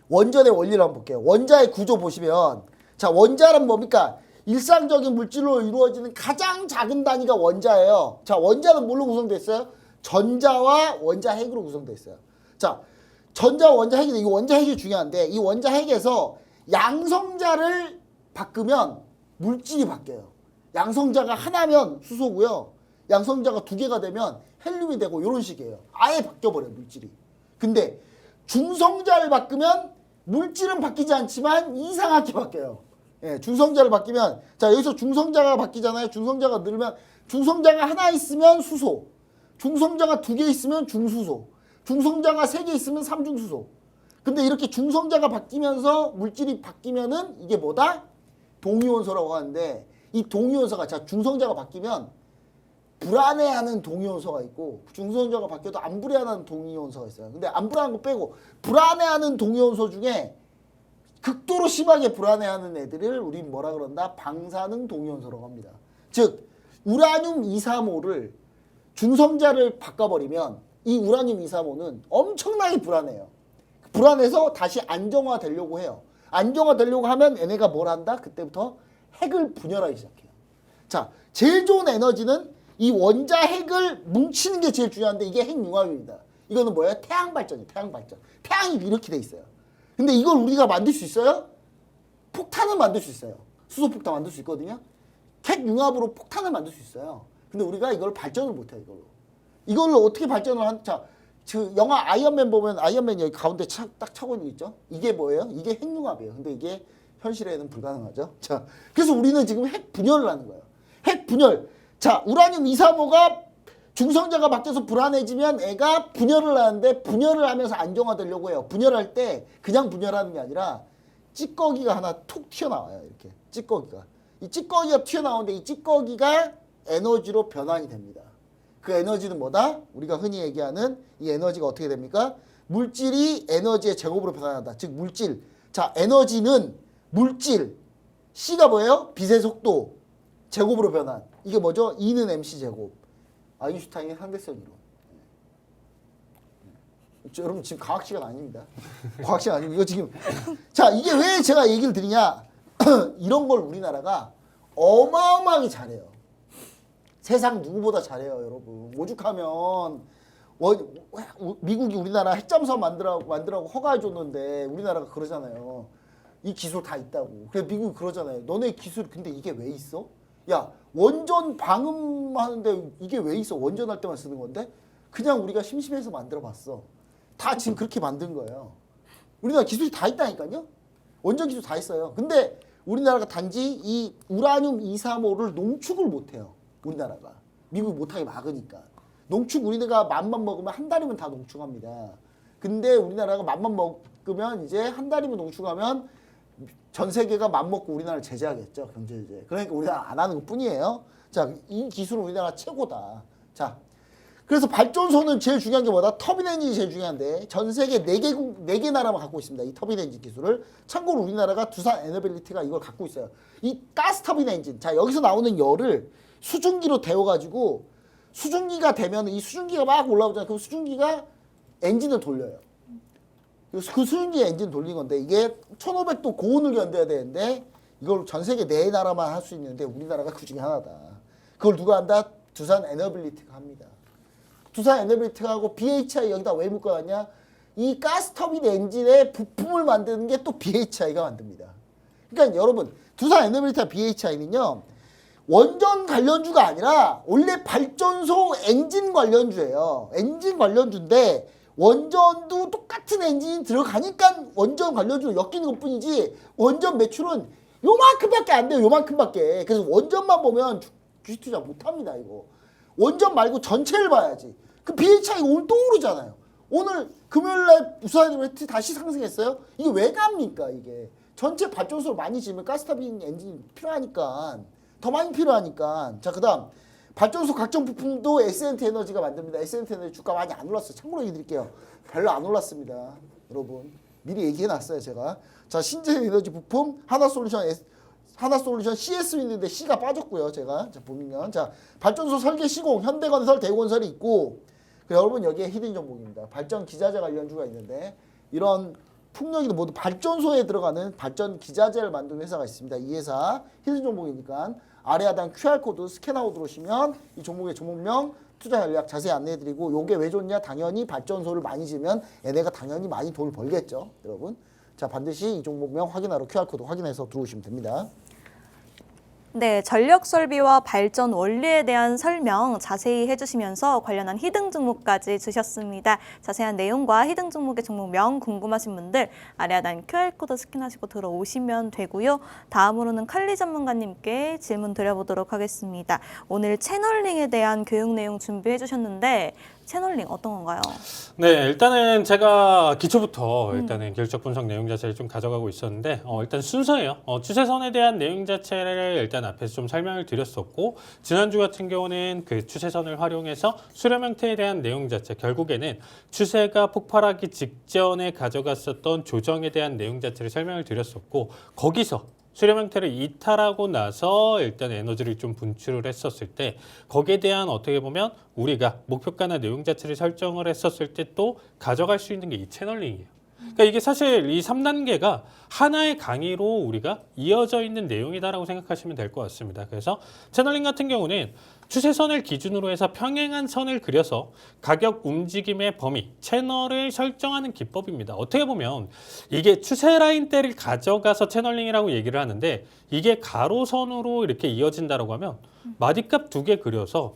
원전의 원리를 한번 볼게요. 원자의 구조 보시면 자, 원자는 뭡니까? 일상적인 물질로 이루어지는 가장 작은 단위가 원자예요. 자, 원자는 뭘로 구성되어 있어요? 전자와 원자 핵으로 구성되어 있어요. 자, 전자와 원자 핵인데 이 원자 핵이 중요한데 이 원자 핵에서 양성자를 바꾸면 물질이 바뀌어요. 양성자가 하나면 수소고요. 양성자가 2개가 되면 헬륨이 되고 이런 식이에요. 아예 바뀌어버려요, 물질이. 근데 중성자를 바꾸면 물질은 바뀌지 않지만 이상하게 바뀌어요. 예, 중성자를 바뀌면 자, 여기서 중성자가 바뀌잖아요. 중성자가 늘면 중성자가 하나 있으면 수소. 중성자가 2개 있으면 중수소. 중성자가 3개 있으면 삼중수소. 근데 이렇게 중성자가 바뀌면서 물질이 바뀌면은 이게 뭐다? 동위원소라고 하는데 이 동위원소가 자, 중성자가 바뀌면 불안해하는 동위원소가 있고 중성자가 바뀌어도 안 불안해하는 동위원소가 있어요. 근데 안 불안한 거 빼고 불안해하는 동위원소 중에 극도로 심하게 불안해하는 애들을 우리 뭐라 그런다? 방사능 동위원소라고 합니다. 즉 우라늄 235를 중성자를 바꿔버리면 이 우라늄 235는 엄청나게 불안해요. 불안해서 다시 안정화되려고 해요. 안정화되려고 하면 얘네가 뭘 한다? 그때부터 핵을 분열하기 시작해요. 자, 제일 좋은 에너지는 이 원자 핵을 뭉치는 게 제일 중요한데 이게 핵융합입니다. 이거는 뭐예요? 태양발전이에요. 태양발전. 태양이 이렇게 돼 있어요. 근데 이걸 우리가 만들 수 있어요? 폭탄을 만들 수 있어요. 수소폭탄 만들 수 있거든요. 핵융합으로 폭탄을 만들 수 있어요. 근데 우리가 이걸 발전을 못해요. 이걸로 어떻게 발전을 한? 자, 그 영화 아이언맨 보면 아이언맨 여기 가운데 딱 차고 있는 거 있죠? 이게 뭐예요? 이게 핵융합이에요. 근데 이게 현실에는 불가능하죠. 자, 그래서 우리는 지금 핵 분열을 하는 거예요. 핵 분열. 자, 우라늄 235가 중성자가 바뀌어서 불안해지면 애가 분열을 하는데 분열을 하면서 안정화되려고 해요. 분열할 때 그냥 분열하는 게 아니라 찌꺼기가 하나 툭 튀어나와요. 이렇게 찌꺼기가. 이 찌꺼기가 튀어나오는데 이 찌꺼기가 에너지로 변환이 됩니다. 그 에너지는 뭐다? 우리가 흔히 얘기하는 이 에너지가 어떻게 됩니까? 물질이 에너지의 제곱으로 변환한다. 즉 물질. 자, 에너지는 물질. C가 뭐예요? 빛의 속도. 제곱으로 변환. 이게 뭐죠? E는 MC 제곱. 아인슈타인의 상대성 이론. 여러분 지금 과학 시간 아닙니다. 과학 시간 아니고 이거 지금 자, 이게 왜 제가 얘기를 드리냐? 이런 걸 우리나라가 어마어마하게 잘해요. 세상 누구보다 잘해요, 여러분. 오죽하면 미국이 우리나라 핵잠수함 만들라고 허가해 줬는데 우리나라가 그러잖아요. 이 기술 다 있다고. 그래 미국이 그러잖아요. 너네 기술 근데 이게 왜 있어? 야, 원전 방음하는데 이게 왜 있어? 원전할 때만 쓰는 건데? 그냥 우리가 심심해서 만들어 봤어. 다 지금 그렇게 만든 거예요. 우리나라 기술이 다 있다니까요? 원전 기술 다 있어요. 근데 우리나라가 단지 이 우라늄 235를 농축을 못 해요. 우리나라가. 미국이 못하게 막으니까. 농축 우리나라가 맘만 먹으면 한 달이면 다 농축합니다. 근데 우리나라가 맘만 먹으면 이제 한 달이면 농축하면 전 세계가 맘먹고 우리나라를 제재하겠죠. 경제 제재. 그러니까 우리나라 안 하는 것 뿐이에요. 자, 이 기술은 우리나라 최고다. 자, 그래서 발전소는 제일 중요한 게 뭐다? 터빈 엔진이 제일 중요한데 전 세계 4개 나라만 갖고 있습니다. 이 터빈 엔진 기술을. 참고로 우리나라가 두산 에너빌리티가 이걸 갖고 있어요. 이 가스 터빈 엔진. 자, 여기서 나오는 열을 수증기로 데워가지고 수증기가 되면 이 수증기가 막 올라오잖아요. 그럼 수증기가 엔진을 돌려요. 그 수증기 엔진 돌린 건데 이게 1500도 고온을 견뎌야 되는데 이걸 전 세계 4나라만 할 수 있는데 우리나라가 그 중에 하나다. 그걸 누가 한다? 두산 에너빌리티가 합니다. 두산 에너빌리티가 하고 BHI 여기다 왜 묶어놨냐? 이 가스터빈 엔진의 부품을 만드는 게 또 BHI가 만듭니다. 그러니까 여러분 두산 에너빌리티와 BHI는요. 원전 관련주가 아니라 원래 발전소 엔진 관련주예요. 엔진 관련주인데 원전도 똑같은 엔진이 들어가니까 원전 관련주로 엮이는 것뿐이지 원전 매출은 요만큼밖에 안 돼요. 요만큼밖에. 그래서 원전만 보면 주식 투자 못합니다. 이거. 원전 말고 전체를 봐야지. 그 BHI가 오늘 또 오르잖아요. 오늘 금요일날 우수하이드로트 다시 상승했어요. 이게 왜 갑니까 이게. 전체 발전소를 많이 지으면 가스터빈 엔진이 필요하니까 더 많이 필요하니까. 자, 그 다음 발전소 각종 부품도 S&T 에너지가 만듭니다. S&T 에너지 주가 많이 안 올랐어요. 참고로 얘기 드릴게요. 별로 안 올랐습니다. 여러분 미리 얘기해놨어요 제가. 자, 신재생 에너지 부품 하나솔루션 CS윈드인데 C가 빠졌고요. 제가 자, 보면 자 발전소 설계 시공 현대건설 대우건설이 있고 여러분 여기에 히든 종목입니다. 발전 기자재 관련주가 있는데 이런 풍력이도 모두 발전소에 들어가는 발전 기자재를 만드는 회사가 있습니다. 이 회사 히든 종목이니까 아래 하단 QR코드 스캔하고 들어오시면 이 종목의 종목명 투자 전략 자세히 안내해드리고 요게 왜 좋냐? 당연히 발전소를 많이 지으면 얘네가 당연히 많이 돈을 벌겠죠. 여러분 자 반드시 이 종목명 확인하러 QR코드 확인해서 들어오시면 됩니다. 네, 전력 설비와 발전 원리에 대한 설명 자세히 해주시면서 관련한 히든 종목까지 주셨습니다. 자세한 내용과 히든 종목의 종목명 궁금하신 분들 아래 하단 QR코드 스캔하시고 들어오시면 되고요. 다음으로는 칼리 전문가님께 질문 드려보도록 하겠습니다. 오늘 채널링에 대한 교육 내용 준비해 주셨는데 채널링 어떤 건가요? 네, 일단은 제가 기초부터 일단은 기술적 분석 내용 자체를 좀 가져가고 있었는데 일단 순서예요. 추세선에 대한 내용 자체를 일단 앞에서 좀 설명을 드렸었고 지난주 같은 경우는 그 추세선을 활용해서 수렴 형태에 대한 내용 자체 결국에는 추세가 폭발하기 직전에 가져갔었던 조정에 대한 내용 자체를 설명을 드렸었고 거기서 수렴 형태를 이탈하고 나서 일단 에너지를 좀 분출을 했었을 때 거기에 대한 어떻게 보면 우리가 목표가나 내용 자체를 설정을 했었을 때 또 가져갈 수 있는 게 이 채널링이에요. 그러니까 이게 사실 이 3단계가 하나의 강의로 우리가 이어져 있는 내용이다라고 생각하시면 될 것 같습니다. 그래서 채널링 같은 경우는 추세선을 기준으로 해서 평행한 선을 그려서 가격 움직임의 범위, 채널을 설정하는 기법입니다. 어떻게 보면 이게 추세 라인대를 가져가서 채널링이라고 얘기를 하는데 이게 가로선으로 이렇게 이어진다라고 하면 마디값 2개 그려서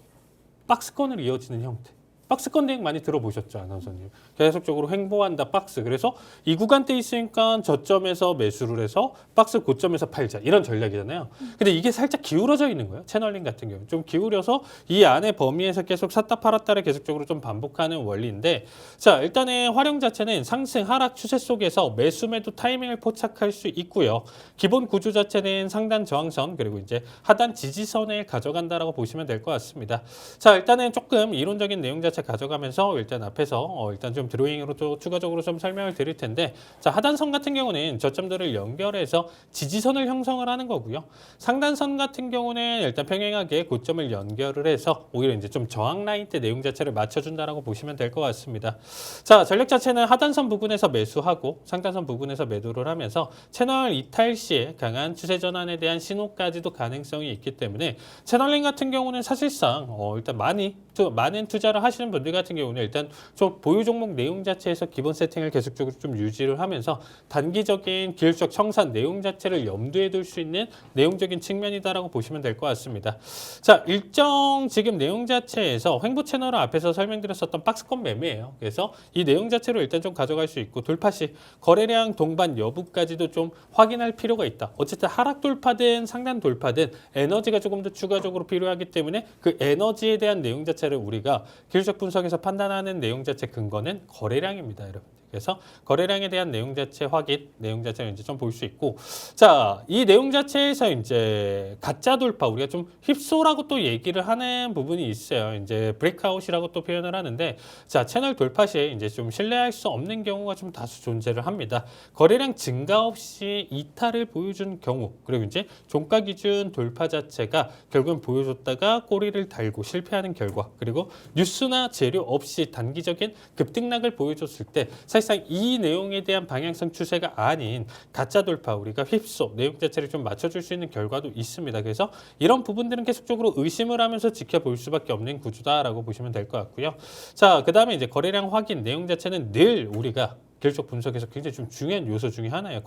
박스권으로 이어지는 형태. 박스권 대응 많이 들어보셨죠, 아나운서님? 계속적으로 횡보한다, 박스. 그래서 이 구간대 있으니까 저점에서 매수를 해서 박스 고점에서 팔자. 이런 전략이잖아요. 근데 이게 살짝 기울어져 있는 거예요. 채널링 같은 경우. 좀 기울여서 이 안에 범위에서 계속 샀다 팔았다를 계속적으로 좀 반복하는 원리인데 자, 일단은 활용 자체는 상승, 하락 추세 속에서 매수, 매도 타이밍을 포착할 수 있고요. 기본 구조 자체는 상단 저항선 그리고 이제 하단 지지선을 가져간다라고 보시면 될 것 같습니다. 자, 일단은 조금 이론적인 내용 자체 가져가면서 일단 앞에서 일단 좀 드로잉으로 또 추가적으로 좀 설명을 드릴 텐데 자 하단선 같은 경우는 저점들을 연결해서 지지선을 형성을 하는 거고요. 상단선 같은 경우는 일단 평행하게 고점을 연결을 해서 오히려 이제 좀 저항 라인 때 내용 자체를 맞춰준다라고 보시면 될 것 같습니다. 자 전략 자체는 하단선 부분에서 매수하고 상단선 부분에서 매도를 하면서 채널 이탈 시에 강한 추세 전환에 대한 신호까지도 가능성이 있기 때문에 채널링 같은 경우는 사실상 일단 많은 투자를 하시는 분들 같은 경우는 일단 좀 보유 종목 내용 자체에서 기본 세팅을 계속적으로 좀 유지를 하면서 단기적인 기술적 청산 내용 자체를 염두에 둘 수 있는 내용적인 측면이다라고 보시면 될 것 같습니다. 자, 일정 지금 내용 자체에서 횡보 채널을 앞에서 설명드렸었던 박스권 매매예요. 그래서 이 내용 자체로 일단 좀 가져갈 수 있고 돌파 시 거래량 동반 여부까지도 좀 확인할 필요가 있다. 어쨌든 하락 돌파든 상단 돌파든 에너지가 조금 더 추가적으로 필요하기 때문에 그 에너지에 대한 내용 자체를 우리가 기술적 분석에서 판단하는 내용 자체 근거는 거래량입니다, 여러분. 그래서 거래량에 대한 내용 자체 확인, 내용 자체를 이제 좀 볼 수 있고, 자, 이 내용 자체에서 이제 가짜 돌파 우리가 좀 휩소라고 또 얘기를 하는 부분이 있어요. 이제 브레이크아웃이라고 또 표현을 하는데, 자, 채널 돌파 시에 이제 좀 신뢰할 수 없는 경우가 좀 다수 존재를 합니다. 거래량 증가 없이 이탈을 보여준 경우, 그리고 이제 종가 기준 돌파 자체가 결국은 보여줬다가 꼬리를 달고 실패하는 결과, 그리고 뉴스나 재료 없이 단기적인 급등락을 보여줬을 때 사실상 이 내용에 대한 방향성 추세가 아닌 가짜 돌파 우리가 휩소 내용 자체를 좀 맞춰줄 수 있는 결과도 있습니다. 그래서 이런 부분들은 계속적으로 의심을 하면서 지켜볼 수밖에 없는 구조다라고 보시면 될 것 같고요. 자, 그 다음에 이제 거래량 확인 내용 자체는 늘 우리가 기술적 분석에서 굉장히 좀 중요한 요소 중에 하나예요.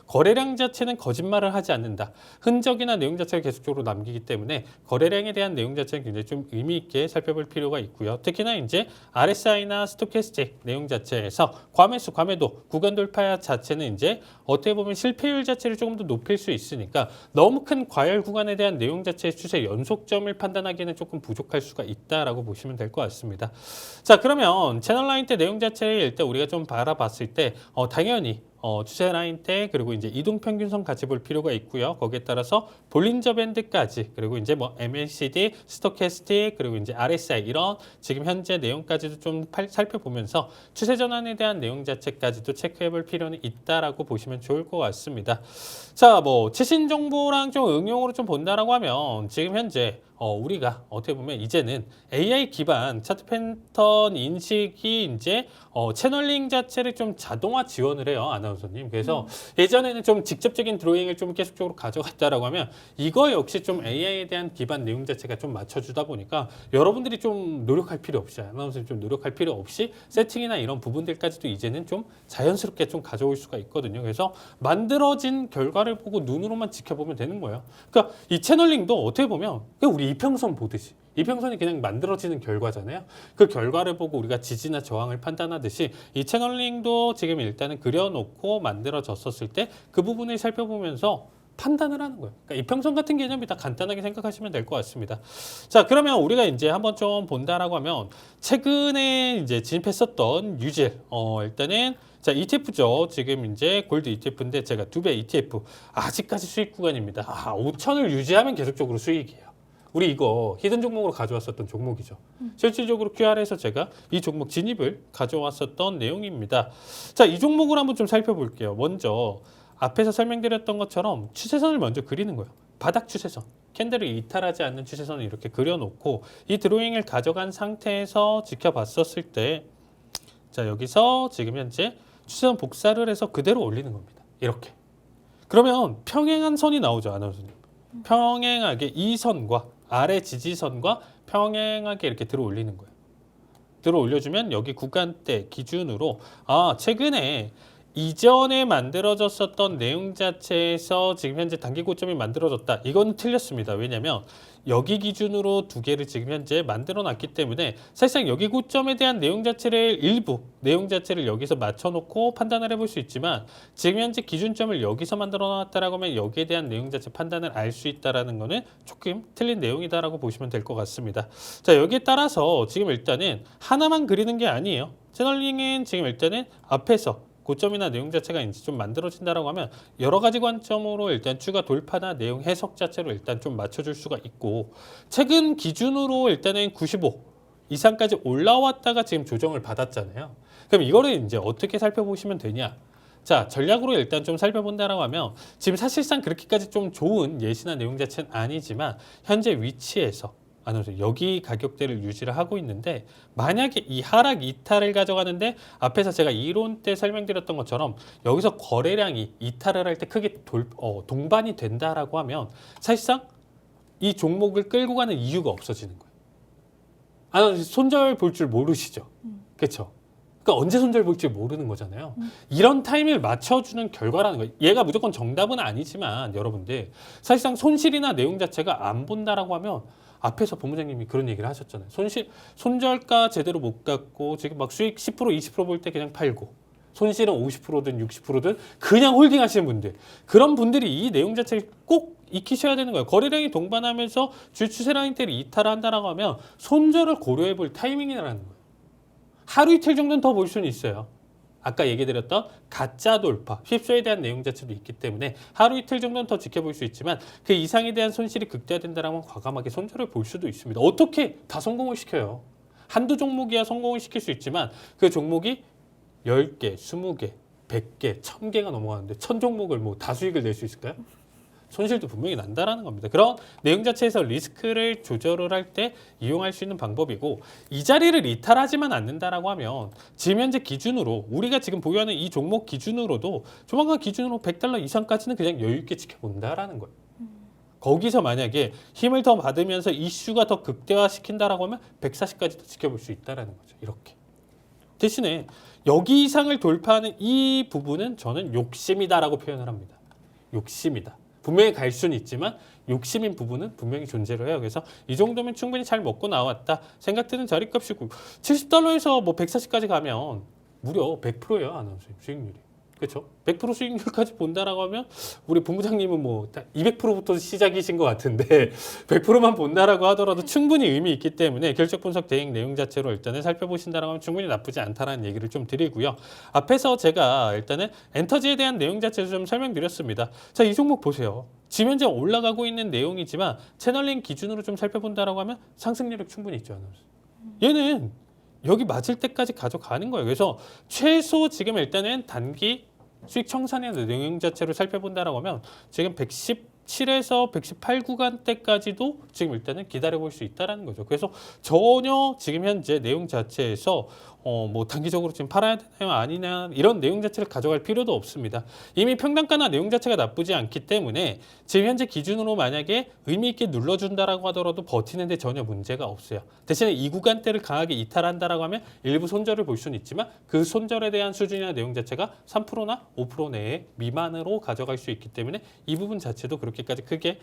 거래량 자체는 거짓말을 하지 않는다. 흔적이나 내용 자체를 계속적으로 남기기 때문에 거래량에 대한 내용 자체는 굉장히 좀 의미 있게 살펴볼 필요가 있고요. 특히나 이제 RSI나 스토캐스틱 내용 자체에서 과매수, 과매도, 구간 돌파 자체는 이제 어떻게 보면 실패율 자체를 조금 더 높일 수 있으니까 너무 큰 과열 구간에 대한 내용 자체의 추세 연속점을 판단하기에는 조금 부족할 수가 있다라고 보시면 될 것 같습니다. 자, 그러면 채널 라인 때 내용 자체를 일단 우리가 좀 바라봤을 때 당연히 추세 라인 때 그리고 이제 이동 평균선 같이 볼 필요가 있고요. 거기에 따라서 볼린저 밴드까지 그리고 이제 뭐 MACD, 스토캐스틱 그리고 이제 RSI 이런 지금 현재 내용까지도 좀 살펴보면서 추세 전환에 대한 내용 자체까지도 체크해 볼 필요는 있다라고 보시면 좋을 것 같습니다. 자, 뭐 최신 정보랑 좀 응용으로 좀 본다라고 하면 지금 현재 우리가 어떻게 보면 이제는 AI 기반 차트 패턴 인식이 이제 채널링 자체를 좀 자동화 지원을 해요, 아나운서님. 그래서 예전에는 좀 직접적인 드로잉을 좀 계속적으로 가져갔다라고 하면 이거 역시 좀 AI에 대한 기반 내용 자체가 좀 맞춰주다 보니까 여러분들이 좀 노력할 필요 없이 아나운서님 좀 노력할 필요 없이 세팅이나 이런 부분들까지도 이제는 좀 자연스럽게 좀 가져올 수가 있거든요. 그래서 만들어진 결과를 보고 눈으로만 지켜보면 되는 거예요. 그러니까 이 채널링도 어떻게 보면 그냥 우리 이평선 보듯이 이평선이 그냥 만들어지는 결과잖아요. 그 결과를 보고 우리가 지지나 저항을 판단하듯이 이 채널링도 지금 일단은 그려놓고 만들어졌었을 때 그 부분을 살펴보면서 판단을 하는 거예요. 그러니까 이평선 같은 개념이 다 간단하게 생각하시면 될 것 같습니다. 자, 그러면 우리가 이제 한번 좀 본다라고 하면 최근에 이제 진입했었던 유질 일단은 자, ETF죠. 지금 이제 골드 ETF인데 제가 2배 ETF 아직까지 수익 구간입니다. 5천을 유지하면 계속적으로 수익이에요. 우리 이거 히든 종목으로 가져왔었던 종목이죠. 실질적으로 QR에서 제가 이 종목 진입을 가져왔었던 내용입니다. 자, 이 종목을 한번 좀 살펴볼게요. 먼저 앞에서 설명드렸던 것처럼 추세선을 먼저 그리는 거예요. 바닥 추세선. 캔들을 이탈하지 않는 추세선을 이렇게 그려놓고 이 드로잉을 가져간 상태에서 지켜봤었을 때 자, 여기서 지금 현재 추세선 복사를 해서 그대로 올리는 겁니다. 이렇게. 그러면 평행한 선이 나오죠, 아나운서님. 평행하게 이 선과 아래 지지선과 평행하게 이렇게 들어 올리는 거예요. 들어 올려주면 여기 구간대 기준으로 최근에 이전에 만들어졌었던 내용 자체에서 지금 현재 단기 고점이 만들어졌다. 이건 틀렸습니다. 왜냐하면 여기 기준으로 두 개를 지금 현재 만들어 놨기 때문에 사실상 여기 고점에 대한 내용 자체를 일부 내용 자체를 여기서 맞춰놓고 판단을 해볼 수 있지만 지금 현재 기준점을 여기서 만들어 놨다라고 하면 여기에 대한 내용 자체 판단을 알 수 있다라는 거는 조금 틀린 내용이다라고 보시면 될 것 같습니다. 자, 여기에 따라서 지금 일단은 하나만 그리는 게 아니에요. 채널링은 지금 일단은 앞에서 고점이나 내용 자체가 이제 좀 만들어진다라고 하면 여러 가지 관점으로 일단 추가 돌파나 내용 해석 자체로 일단 좀 맞춰줄 수가 있고 최근 기준으로 일단은 95 이상까지 올라왔다가 지금 조정을 받았잖아요. 그럼 이거를 이제 어떻게 살펴보시면 되냐? 자, 전략으로 일단 좀 살펴본다라고 하면 지금 사실상 그렇게까지 좀 좋은 예시나 내용 자체는 아니지만 현재 위치에서 여기 가격대를 유지를 하고 있는데 만약에 이 하락 이탈을 가져가는데 앞에서 제가 이론 때 설명드렸던 것처럼 여기서 거래량이 이탈을 할 때 크게 동반이 된다라고 하면 사실상 이 종목을 끌고 가는 이유가 없어지는 거예요. 손절 볼 줄 모르시죠. 그렇죠? 그러니까 언제 손절 볼지 모르는 거잖아요. 이런 타이밍을 맞춰주는 결과라는 거예요. 얘가 무조건 정답은 아니지만 여러분들 사실상 손실이나 내용 자체가 안 본다라고 하면 앞에서 본부장님이 그런 얘기를 하셨잖아요. 손절가 제대로 못 갖고 지금 막 수익 10% 20% 볼 때 그냥 팔고 손실은 50%든 60%든 그냥 홀딩 하시는 분들, 그런 분들이 이 내용 자체를 꼭 익히셔야 되는 거예요. 거래량이 동반하면서 주 추세 라인대를 이탈한다라고 하면 손절을 고려해 볼 타이밍이라는 거예요. 하루 이틀 정도는 더 볼 수는 있어요. 아까 얘기드렸던 가짜 돌파, 휩소에 대한 내용 자체도 있기 때문에 하루 이틀 정도는 더 지켜볼 수 있지만 그 이상에 대한 손실이 극대화된다면 과감하게 손절을 볼 수도 있습니다. 어떻게 다 성공을 시켜요? 한두 종목이야 성공을 시킬 수 있지만 그 종목이 10개, 20개, 100개, 1000개가 넘어가는데 1000종목을 뭐 다 수익을 낼 수 있을까요? 손실도 분명히 난다라는 겁니다. 그런 내용 자체에서 리스크를 조절을 할 때 이용할 수 있는 방법이고, 이 자리를 이탈하지만 않는다라고 하면 지금 현재 기준으로 우리가 지금 보유하는 이 종목 기준으로도 조만간 기준으로 $100 이상까지는 그냥 여유 있게 지켜본다라는 거예요. 거기서 만약에 힘을 더 받으면서 이슈가 더 극대화시킨다라고 하면 140까지도 지켜볼 수 있다라는 거죠. 이렇게. 대신에 여기 이상을 돌파하는 이 부분은 저는 욕심이다라고 표현을 합니다. 욕심이다. 분명히 갈 수는 있지만 욕심인 부분은 분명히 존재를 해요. 그래서 이 정도면 충분히 잘 먹고 나왔다 생각되는 자리값이고, $70에서 뭐 140까지 가면 무려 100%예요. 아나운서님 수익률이. 그렇죠? 100% 수익률까지 본다라고 하면 우리 본부장님은 뭐 200%부터 시작이신 것 같은데 100%만 본다라고 하더라도 충분히 의미 있기 때문에 결적 분석 대응 내용 자체로 일단은 살펴보신다라고 하면 충분히 나쁘지 않다라는 얘기를 좀 드리고요. 앞에서 제가 일단은 엔터지에 대한 내용 자체를 좀 설명드렸습니다. 자, 이 종목 보세요. 지금 현재 올라가고 있는 내용이지만 채널링 기준으로 좀 살펴본다라고 하면 상승률이 충분히 있죠. 아나운서. 얘는 여기 맞을 때까지 가져가는 거예요. 그래서 최소 지금 일단은 단기 수익 청산의 내용 자체를 살펴본다라고 하면 지금 117에서 118 구간대까지도 지금 일단은 기다려볼 수 있다는 거죠. 그래서 전혀 지금 현재 내용 자체에서 뭐 단기적으로 지금 팔아야 되나요? 아니냐 이런 내용 자체를 가져갈 필요도 없습니다. 이미 평단가나 내용 자체가 나쁘지 않기 때문에 지금 현재 기준으로 만약에 의미 있게 눌러준다라고 하더라도 버티는데 전혀 문제가 없어요. 대신에 이 구간대를 강하게 이탈한다라고 하면 일부 손절을 볼 수는 있지만 그 손절에 대한 수준이나 내용 자체가 3%나 5% 내에 미만으로 가져갈 수 있기 때문에 이 부분 자체도 그렇게까지 크게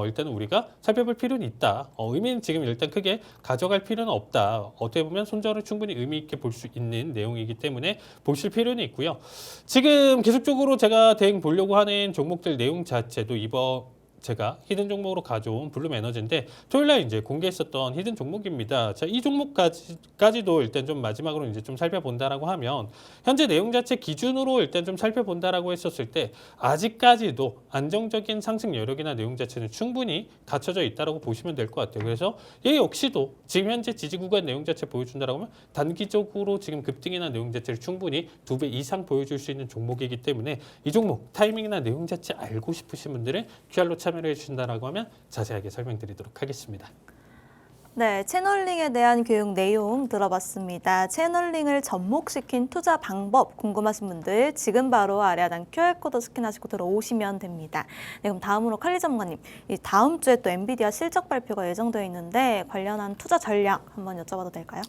일단은 우리가 살펴볼 필요는 있다. 의미는 지금 일단 크게 가져갈 필요는 없다. 어떻게 보면 손절을 충분히 의미 있게 볼 수 있는 내용이기 때문에 보실 필요는 있고요. 지금 계속적으로 제가 대응 보려고 하는 종목들 내용 자체도 이번 제가 히든 종목으로 가져온 블룸 에너지인데 토요일날 이제 공개했었던 히든 종목입니다. 자, 이 종목까지도 일단 좀 마지막으로 이제 좀 살펴본다라고 하면 현재 내용 자체 기준으로 일단 좀 살펴본다라고 했었을 때 아직까지도 안정적인 상승 여력이나 내용 자체는 충분히 갖춰져 있다라고 보시면 될 것 같아요. 그래서 얘 역시도 지금 현재 지지 구간 내용 자체 보여준다라고 하면 단기적으로 지금 급등이나 내용 자체를 충분히 2배 이상 보여줄 수 있는 종목이기 때문에 이 종목 타이밍이나 내용 자체 알고 싶으신 분들은 QR로 참여를 해주신다라고 하면 자세하게 설명드리도록 하겠습니다. 네, 채널링에 대한 교육 내용 들어봤습니다. 채널링을 접목시킨 투자 방법 궁금하신 분들 지금 바로 아래 하단 QR코드 스캔하시고 들어오시면 됩니다. 네, 그럼 다음으로 칼리 전문가님, 이 다음 주에 또 엔비디아 실적 발표가 예정되어 있는데 관련한 투자 전략 한번 여쭤봐도 될까요?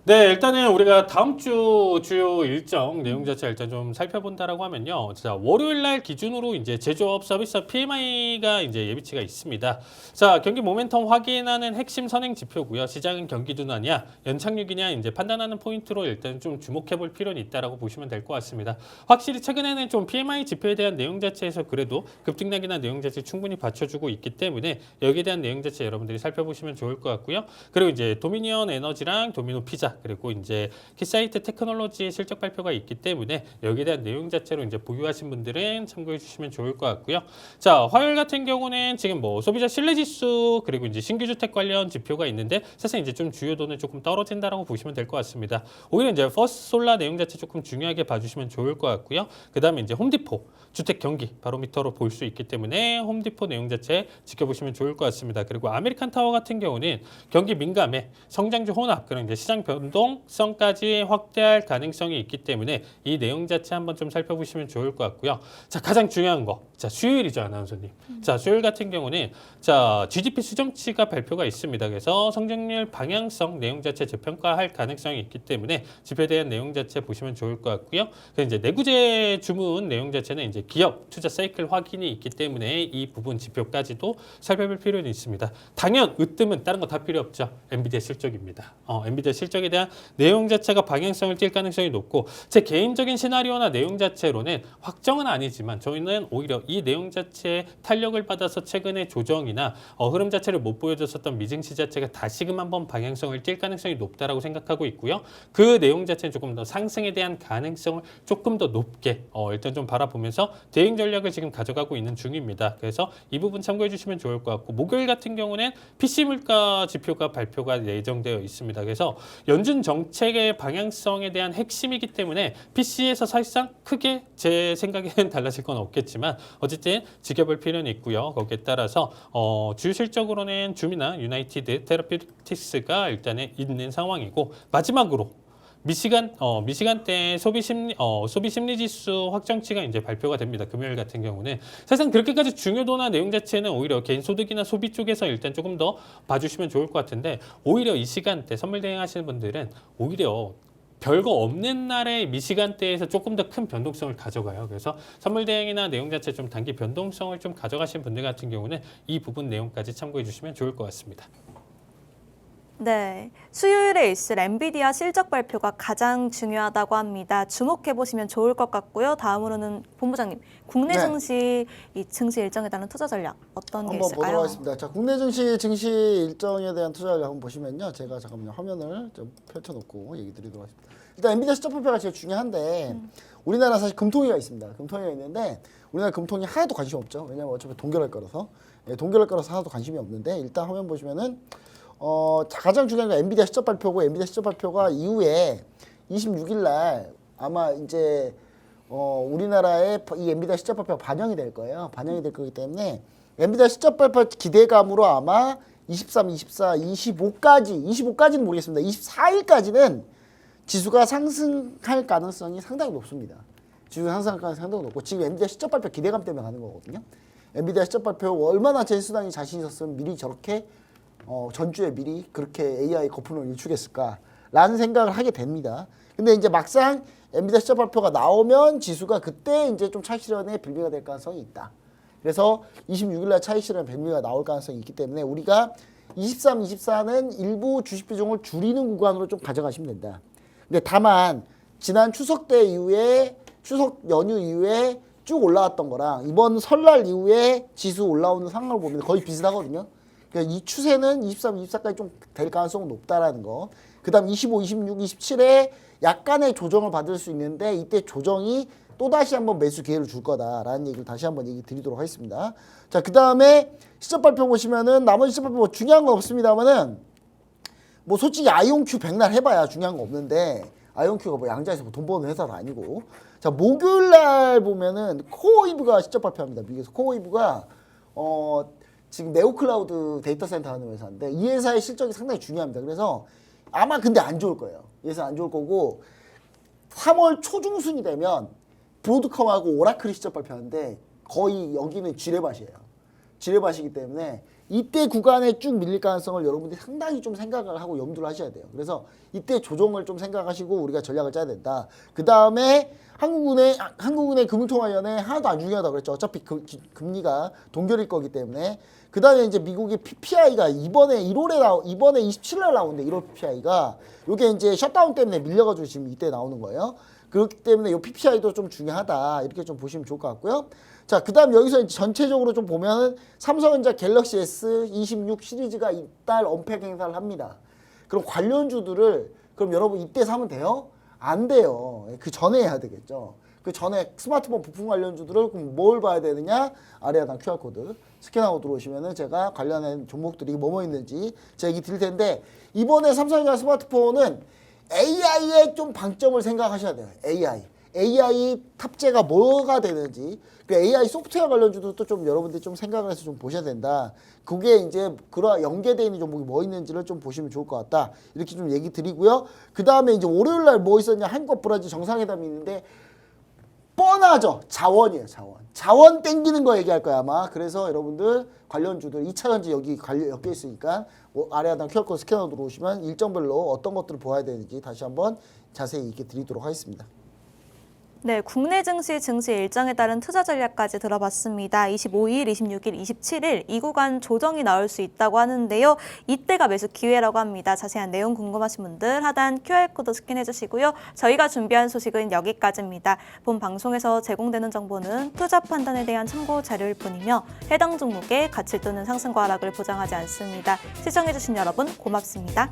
네, 일단은 우리가 다음 주 주요 일정 내용 자체 일단 좀 살펴본다라고 하면요. 자, 월요일 날 기준으로 이제 제조업 서비스 PMI가 이제 예비치가 있습니다. 자, 경기 모멘텀 확인하는 핵심 선행 지표고요. 시장은 경기 둔화냐, 연착륙이냐 이제 판단하는 포인트로 일단 좀 주목해 볼 필요는 있다라고 보시면 될 것 같습니다. 확실히 최근에는 좀 PMI 지표에 대한 내용 자체에서 그래도 급등락이나 내용 자체 충분히 받쳐주고 있기 때문에 여기에 대한 내용 자체 여러분들이 살펴보시면 좋을 것 같고요. 그리고 이제 도미니언 에너지랑 도미노 피자 그리고 이제 키사이트 테크놀로지 실적 발표가 있기 때문에 여기에 대한 내용 자체로 이제 보유하신 분들은 참고해 주시면 좋을 것 같고요. 자, 화요일 같은 경우는 지금 뭐 소비자 신뢰 지수 그리고 이제 신규 주택 관련 지표가 있는데 사실 이제 좀 주요도는 조금 떨어진다라고 보시면 될 것 같습니다. 오히려 이제 퍼스트 솔라 내용 자체 조금 중요하게 봐주시면 좋을 것 같고요. 그다음에 이제 홈디포 주택 경기 바로미터로 볼 수 있기 때문에 홈디포 내용 자체 지켜보시면 좋을 것 같습니다. 그리고 아메리칸 타워 같은 경우는 경기 민감해 성장주 혼합 그런 이제 시장 변동성까지 확대할 가능성이 있기 때문에 이 내용 자체 한번 좀 살펴보시면 좋을 것 같고요. 자, 가장 중요한 거 자, 수요일이죠, 아나운서님. 자, 수요일 같은 경우는 자, GDP 수정치가 발표가 있습니다. 그래서 성장률 방향성 내용 자체 재평가할 가능성이 있기 때문에 지표에 대한 내용 자체 보시면 좋을 것 같고요. 그 이제 내구재 주문 내용 자체는 이제 기업 투자 사이클 확인이 있기 때문에 이 부분 지표까지도 살펴볼 필요는 있습니다. 당연 으뜸은 다른 거 다 필요 없죠. 엔비디아 실적입니다. 엔비디아 실적에 대한 내용 자체가 방향성을 띌 가능성이 높고 제 개인적인 시나리오나 내용 자체로는 확정은 아니지만 저희는 오히려 이 내용 자체에 탄력을 받아서 최근의 조정이나 흐름 자체를 못 보여줬었던 미증시 자체가 다시금 한번 방향성을 띌 가능성이 높다라고 생각하고 있고요. 그 내용 자체는 조금 더 상승에 대한 가능성을 조금 더 높게 일단 좀 바라보면서 대응 전략을 지금 가져가고 있는 중입니다. 그래서 이 부분 참고해 주시면 좋을 것 같고 목요일 같은 경우는 PC 물가 지표가 발표가 예정되어 있습니다. 그래서 연준 정책의 방향성에 대한 핵심이기 때문에 PC에서 사실상 크게 제 생각에는 달라질 건 없겠지만 어쨌든 지켜볼 필요는 있고요. 거기에 따라서 주요 실적으로는 줌이나 유나이티드 테라피우틱스가 일단은 있는 상황이고 마지막으로 미시간 때 소비 심리 지수 확정치가 이제 발표가 됩니다. 금요일 같은 경우는 사실상 그렇게까지 중요도나 내용 자체는 오히려 개인 소득이나 소비 쪽에서 일단 조금 더 봐주시면 좋을 것 같은데 오히려 이 시간대 선물 대행하시는 분들은 오히려 별거 없는 날의 미시간대에서 조금 더 큰 변동성을 가져가요. 그래서 선물 대행이나 내용 자체 좀 단기 변동성을 좀 가져가신 분들 같은 경우는 이 부분 내용까지 참고해 주시면 좋을 것 같습니다. 네, 수요일에 있을 엔비디아 실적 발표가 가장 중요하다고 합니다. 주목해 보시면 좋을 것 같고요. 다음으로는 본부장님, 국내 네. 증시 이 증시 일정에 따른 투자 전략 어떤 게 한번 있을까요? 보도록 하겠습니다. 자, 국내 증시 일정에 대한 투자 전략 한번 보시면요. 제가 잠깐만요. 화면을 좀 펼쳐놓고 얘기 드리도록 하겠습니다. 일단 엔비디아 실적 발표가 제일 중요한데 우리나라 사실 금통위가 있습니다. 금통위가 있는데 우리나라 금통위 하나도 관심 없죠. 왜냐면 어차피 동결할 거라서. 동결할 거라서 하나도 관심이 없는데 일단 화면 보시면은 가장 중요한 건 엔비디아 실적 발표고 엔비디아 실적 발표가 이후에 26일 날 아마 이제 우리나라의 이 엔비디아 실적 발표가 반영이 될 거예요. 반영이 될 거기 때문에 엔비디아 실적 발표 기대감으로 아마 23, 24, 25까지는 모르겠습니다. 24일까지는 지수가 상승할 가능성이 상당히 높습니다. 지수가 상승할 가능성이 상당히 높고 지금 엔비디아 실적 발표 기대감 때문에 가는 거거든요. 엔비디아 실적 발표 얼마나 제수당이 자신 있었으면 미리 저렇게 전주에 미리 그렇게 AI 거품을 일축했을까라는 생각을 하게 됩니다. 근데 이제 막상 엔비디아 실적 발표가 나오면 지수가 그때 이제 좀 차익 실현의 빌미가 될 가능성이 있다. 그래서 26일날 차익 실현 빌미가 나올 가능성이 있기 때문에 우리가 23, 24는 일부 주식 비중을 줄이는 구간으로 좀 가져가시면 된다. 근데 다만 지난 추석 때 이후에 추석 연휴 이후에 쭉 올라왔던 거랑 이번 설날 이후에 지수 올라오는 상황을 보면 거의 비슷하거든요. 그러니까 이 추세는 23, 24까지 좀 될 가능성은 높다라는 거. 그 다음 25, 26, 27에 약간의 조정을 받을 수 있는데 이때 조정이 또다시 한번 매수 기회를 줄 거다라는 얘기를 다시 한번 얘기 드리도록 하겠습니다. 자, 그 다음에 실적 발표 보시면은 나머지 실적 발표 뭐 중요한 건 없습니다만은 뭐 솔직히 아이온큐 백날 해봐야 중요한 거 없는데 아이온큐가 뭐 양자에서 뭐 돈 버는 회사도 아니고 자, 목요일 날 보면은 코어웨이브가 실적 발표합니다. 미국에서 코어웨이브가 지금 네오클라우드 데이터 센터 하는 회사인데 이 회사의 실적이 상당히 중요합니다. 그래서 아마 근데 안 좋을 거예요. 이 회사 안 좋을 거고 3월 초중순이 되면 브로드컴하고 오라클이 실적 발표하는데 거의 여기는 지뢰밭이에요. 지뢰밭이기 때문에 이때 구간에 쭉 밀릴 가능성을 여러분들이 상당히 좀 생각을 하고 염두를 하셔야 돼요. 그래서 이때 조정을 좀 생각하시고 우리가 전략을 짜야 된다. 그 다음에 한국은행 금융통화위원회 하나도 안 중요하다고 그랬죠. 어차피 금리가 동결일 거기 때문에. 그 다음에 이제 미국의 PPI가 이번에 27일 나오는데 1월 PPI가 요게 이제 셧다운 때문에 밀려가지고 지금 이때 나오는 거예요. 그렇기 때문에 이 PPI도 좀 중요하다. 이렇게 좀 보시면 좋을 것 같고요. 자, 그 다음 여기서 이제 전체적으로 좀 보면은 삼성전자 갤럭시 S26 시리즈가 이달 언팩 행사를 합니다. 그럼 관련주들을 그럼 여러분 이때 사면 돼요? 안 돼요. 그 전에 해야 되겠죠. 그 전에 스마트폰 부품 관련주들을 그럼 뭘 봐야 되느냐? 아래 하단 QR코드 스캔하고 들어오시면은 제가 관련된 종목들이 뭐뭐 있는지 제가 얘기 드릴 텐데 이번에 삼성전자 스마트폰은 AI에 좀 방점을 생각하셔야 돼요. AI 탑재가 뭐가 되는지 그 AI 소프트웨어 관련주도 좀 여러분들이 좀 생각을 해서 좀 보셔야 된다. 그게 이제 그런 연계되어 있는 종목이 뭐 있는지를 좀 보시면 좋을 것 같다. 이렇게 좀 얘기 드리고요. 그 다음에 이제 월요일 날 뭐 있었냐? 한국 브라질 정상회담이 있는데 뻔하죠. 자원이에요. 자원 땡기는 거 얘기할 거야 아마. 그래서 여러분들 관련주들 2차전지 여기 엮여 있으니까 아래 하단 QR코드 스캐너 들어오시면 일정별로 어떤 것들을 보아야 되는지 다시 한번 자세히 얘기 드리도록 하겠습니다. 네, 국내 증시 일정에 따른 투자 전략까지 들어봤습니다. 25일, 26일, 27일 이 구간 조정이 나올 수 있다고 하는데요. 이때가 매수 기회라고 합니다. 자세한 내용 궁금하신 분들 하단 QR코드 스캔해 주시고요. 저희가 준비한 소식은 여기까지입니다. 본 방송에서 제공되는 정보는 투자 판단에 대한 참고 자료일 뿐이며 해당 종목의 가치 또는 상승과 하락을 보장하지 않습니다. 시청해 주신 여러분 고맙습니다.